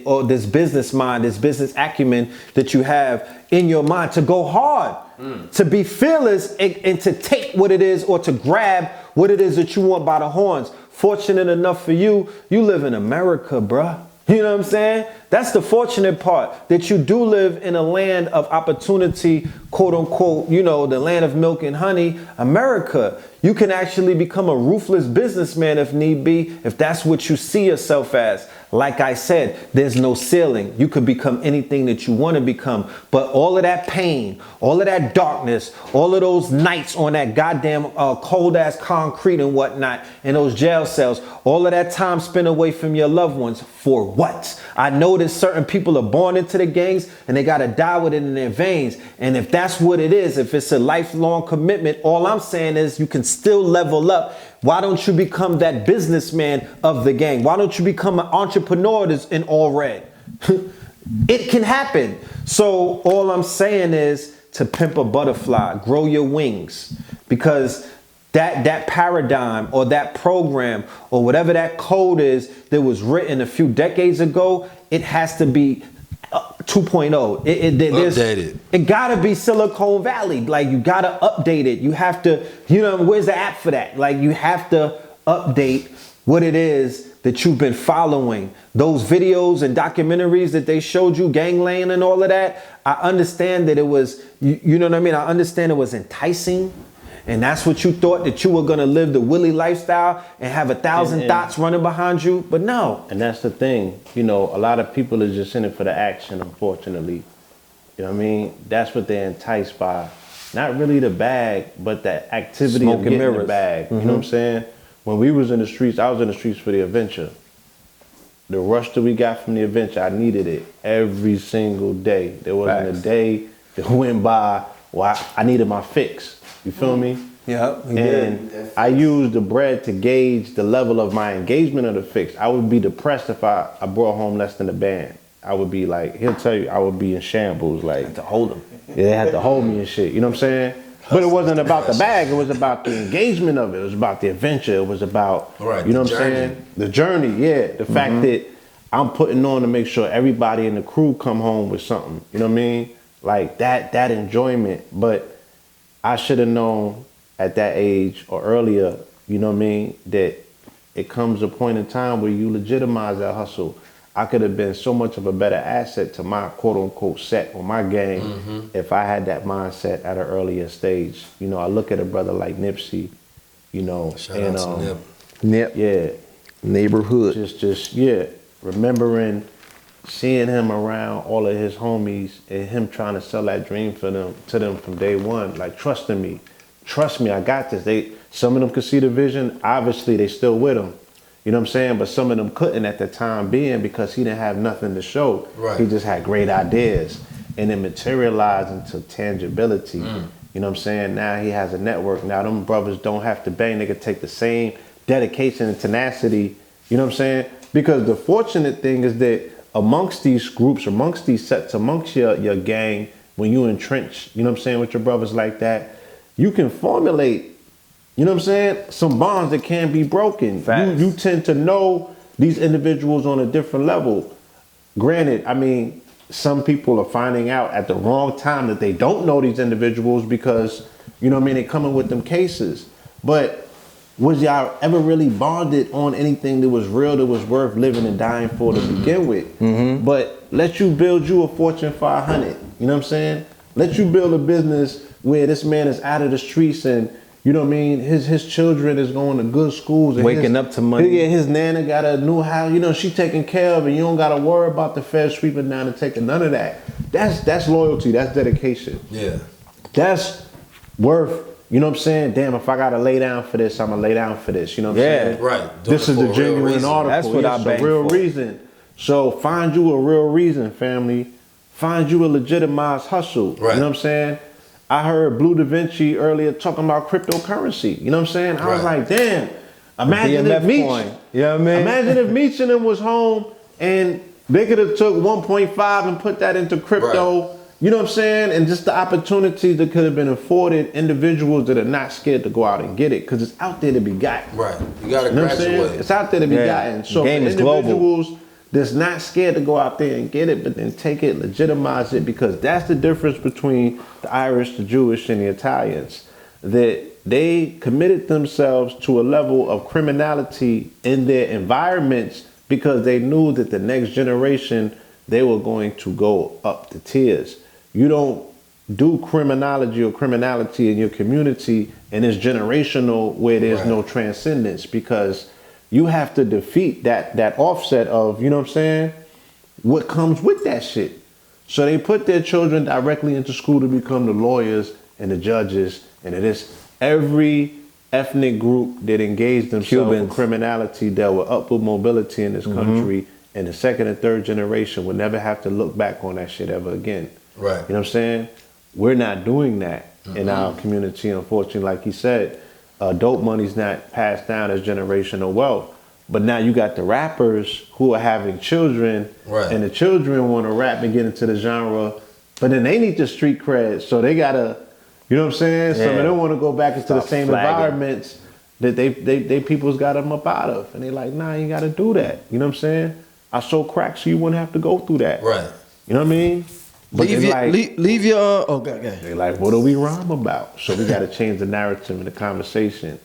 or this business mind, this business acumen that you have in your mind to go hard, to be fearless and to take what it is or to grab what it is that you want by the horns. Fortunate enough for you, you live in America, bruh. You know what I'm saying? That's the fortunate part, that you do live in a land of opportunity, quote unquote, the land of milk and honey, America. You can actually become a ruthless businessman if need be, if that's what you see yourself as. Like I said, there's no ceiling. You could become anything that you want to become. But all of that pain, all of that darkness, all of those nights on that goddamn cold ass concrete and whatnot, in those jail cells, all of that time spent away from your loved ones, for what? I know that certain people are born into the gangs and they got to die with it in their veins. And if that's what it is, if it's a lifelong commitment, all I'm saying is you can still level up. Why don't you become that businessman of the gang? Why don't you become an entrepreneur that's in all red? It can happen. So all I'm saying is to pimp a butterfly, grow your wings, because that paradigm or that program or whatever that code is that was written a few decades ago, it has to be 2.0. Updated. It gotta be Silicon Valley. Like, you gotta update it. You have to, where's the app for that? Like, you have to update what it is that you've been following. Those videos and documentaries that they showed you, Gangland and all of that, I understand that it was, you know what I mean? I understand it was enticing. And that's what you thought, that you were gonna live the Willie lifestyle and have 1,000 thoughts running behind you, but no. And that's the thing, a lot of people are just in it for the action, unfortunately. You know what I mean? That's what they're enticed by. Not really the bag, but the activity of getting the bag. You know what I'm saying? When we was in the streets, I was in the streets for the adventure. The rush that we got from the adventure, I needed it every single day. There wasn't a day that went by where I needed my fix. You feel me? Yeah, and I used the bread to gauge the level of my engagement of the fix. I would be depressed if I brought home less than a band. I would be like, he'll tell you, I would be in shambles. Like, to hold them. Yeah, they had to hold me and shit. You know what I'm saying? But it wasn't about the bag. It was about the engagement of it. It was about the adventure. It was about, you know what I'm saying? The journey, yeah. The fact that I'm putting on to make sure everybody in the crew come home with something. You know what I mean? Like that enjoyment. But I should have known at that age or earlier, you know what I mean, that it comes a point in time where you legitimize that hustle. I could have been so much of a better asset to my quote unquote set or my gang if I had that mindset at an earlier stage. I look at a brother like Nipsey, Shout out to Nip. Yeah. Neighborhood. Just remembering seeing him around all of his homies and him trying to sell that dream to them from day one, like trust me, I got this. Some of them could see the vision. Obviously, they still with him. You know what I'm saying? But some of them couldn't at the time being because he didn't have nothing to show. Right. He just had great ideas and it materialized into tangibility. You know what I'm saying? Now he has a network. Now them brothers don't have to bang. They could take the same dedication and tenacity. You know what I'm saying? Because the fortunate thing is that amongst these groups, amongst these sets, amongst your gang, when you entrench, you know what I'm saying, with your brothers like that, you can formulate, you know what I'm saying, some bonds that can be broken. You tend to know these individuals on a different level. Granted, I mean, some people are finding out at the wrong time that they don't know these individuals because, you know what I mean, they coming with them cases. But was y'all ever really bonded on anything that was real, that was worth living and dying for to begin with? But let you build you a Fortune 500, you know what I'm saying? Let you build a business where this man is out of the streets and, you know what I mean, his children is going to good schools. And waking up to money. Yeah, his nana got a new house, she taken care of, and you don't got to worry about the feds sweeping down and taking none of that. That's loyalty, that's dedication. Yeah. That's worth, you know what I'm saying? Damn, if I got to lay down for this, I'm going to lay down for this, you know what I'm saying? Right. This is the genuine article. That's what I bang a real for. reason. So find you a real reason, family. Find you a legitimized hustle. Right. You know what I'm saying? I heard Blue Da Vinci earlier talking about cryptocurrency. You know what I'm saying? I was like, damn, imagine if Meech, you know what I mean? Imagine if Meech and them was home and they could have took 1.5 and put that into crypto. Right. You know what I'm saying? And just the opportunities that could have been afforded individuals that are not scared to go out and get it because it's out there to be gotten. Right. You got to You know what I'm saying? graduate. It's out there to be gotten. So Game for is global. individuals that's not scared to go out there and get it, but then take it, legitimize it, because that's the difference between the Irish, the Jewish, and the Italians. That they committed themselves to a level of criminality in their environments because they knew that the next generation, they were going to go up the tiers. You don't do criminology or criminality in your community and it's generational where there's no transcendence, because you have to defeat that offset of, you know what I'm saying, what comes with that shit. So they put their children directly into school to become the lawyers and the judges, and it is every ethnic group that engaged themselves in criminality, that were upward mobility in this country, and the second and third generation would never have to look back on that shit ever again. Right. You know what I'm saying? We're not doing that in our community, unfortunately. Like he said, dope money's not passed down as generational wealth. But now you got the rappers who are having children, and the children want to rap and get into the genre, but then they need the street cred, so they gotta, you know what I'm saying? Some of them want to go back into the same environments that they people's got them up out of, and they like, nah, you gotta do that. You know what I'm saying? I sold crack so you wouldn't have to go through that. Right. You know what I mean? But Leave they your, like, leave your. Oh, God. they like, what do we rhyme about? So we got to change the narrative in the conversation.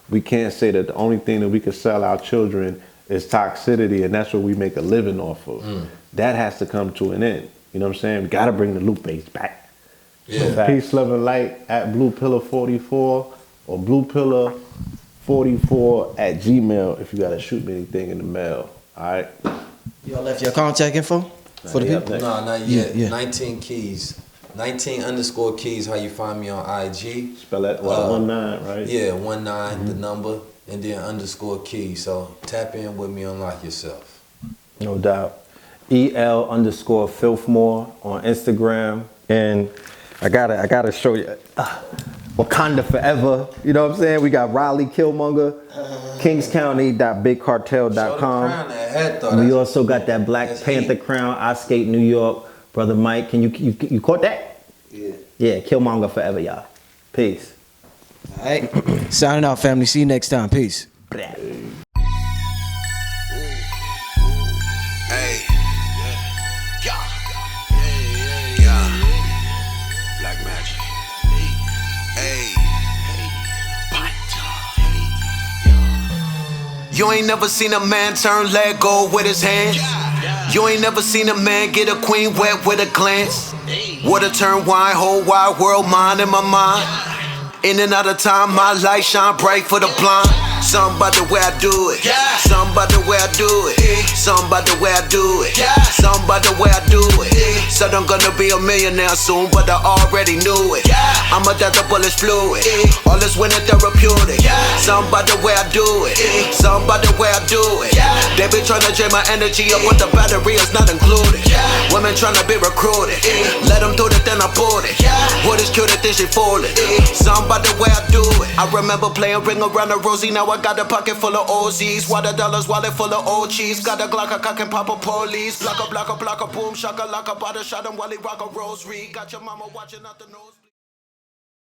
We can't say that the only thing that we can sell our children is toxicity, and that's what we make a living off of. That has to come to an end. You know what I'm saying? We got to bring the loop base back. Yeah. So peace, love, and light at Blue Pillar 44 or Blue Pillar 44 at Gmail if you got to shoot me anything in the mail. All right? Y'all left your contact info for the people? No, not yet. Yeah. 19 keys. 19_keys, how you find me on IG. Spell that 19, right? Yeah, 19, the number, and then _key. So tap in with me, unlock yourself. No doubt. EL_Filthmore on Instagram. And I gotta show you Wakanda Forever. You know what I'm saying? We got Riley Killmonger, kingscounty.bigcartel.com. We also got that Black Panther crown, I Skate New York. Brother Mike, can you caught that? Yeah. Yeah, Killmonger forever, y'all. Peace. All right. Signing out, family. See you next time. Peace. Hey. Yeah. Black Magic. Hey. You ain't never seen a man turn leg go with his hands. You ain't never seen a man get a queen wet with a glance. Water turn wine, whole wide world, mind in my mind. In and out of time, my light shine bright for the blind. Something about the way I do it. Something about the way I do it. Something about the way I do it. Something about the way I do it. Said I'm gonna be a millionaire soon, but I already knew it. I'm a death, the bullets fluid. All this winning therapeutic. Something about the way I do it. Something about the way I do it. They be trying to drain my energy up, but the battery is not included. Women trying to be recruited. Let them do it, then I bought it. What is cute, then she folded. Something about the way I do it. I remember playing ring around the rosy. Now I got a pocket full of OZs. Water dollars, wallet full of old cheese. Got a Glock, a cock and pop a police. Block a boom, shaka like a bada shot him while he rock a rosary. Got your mama watching out the nose.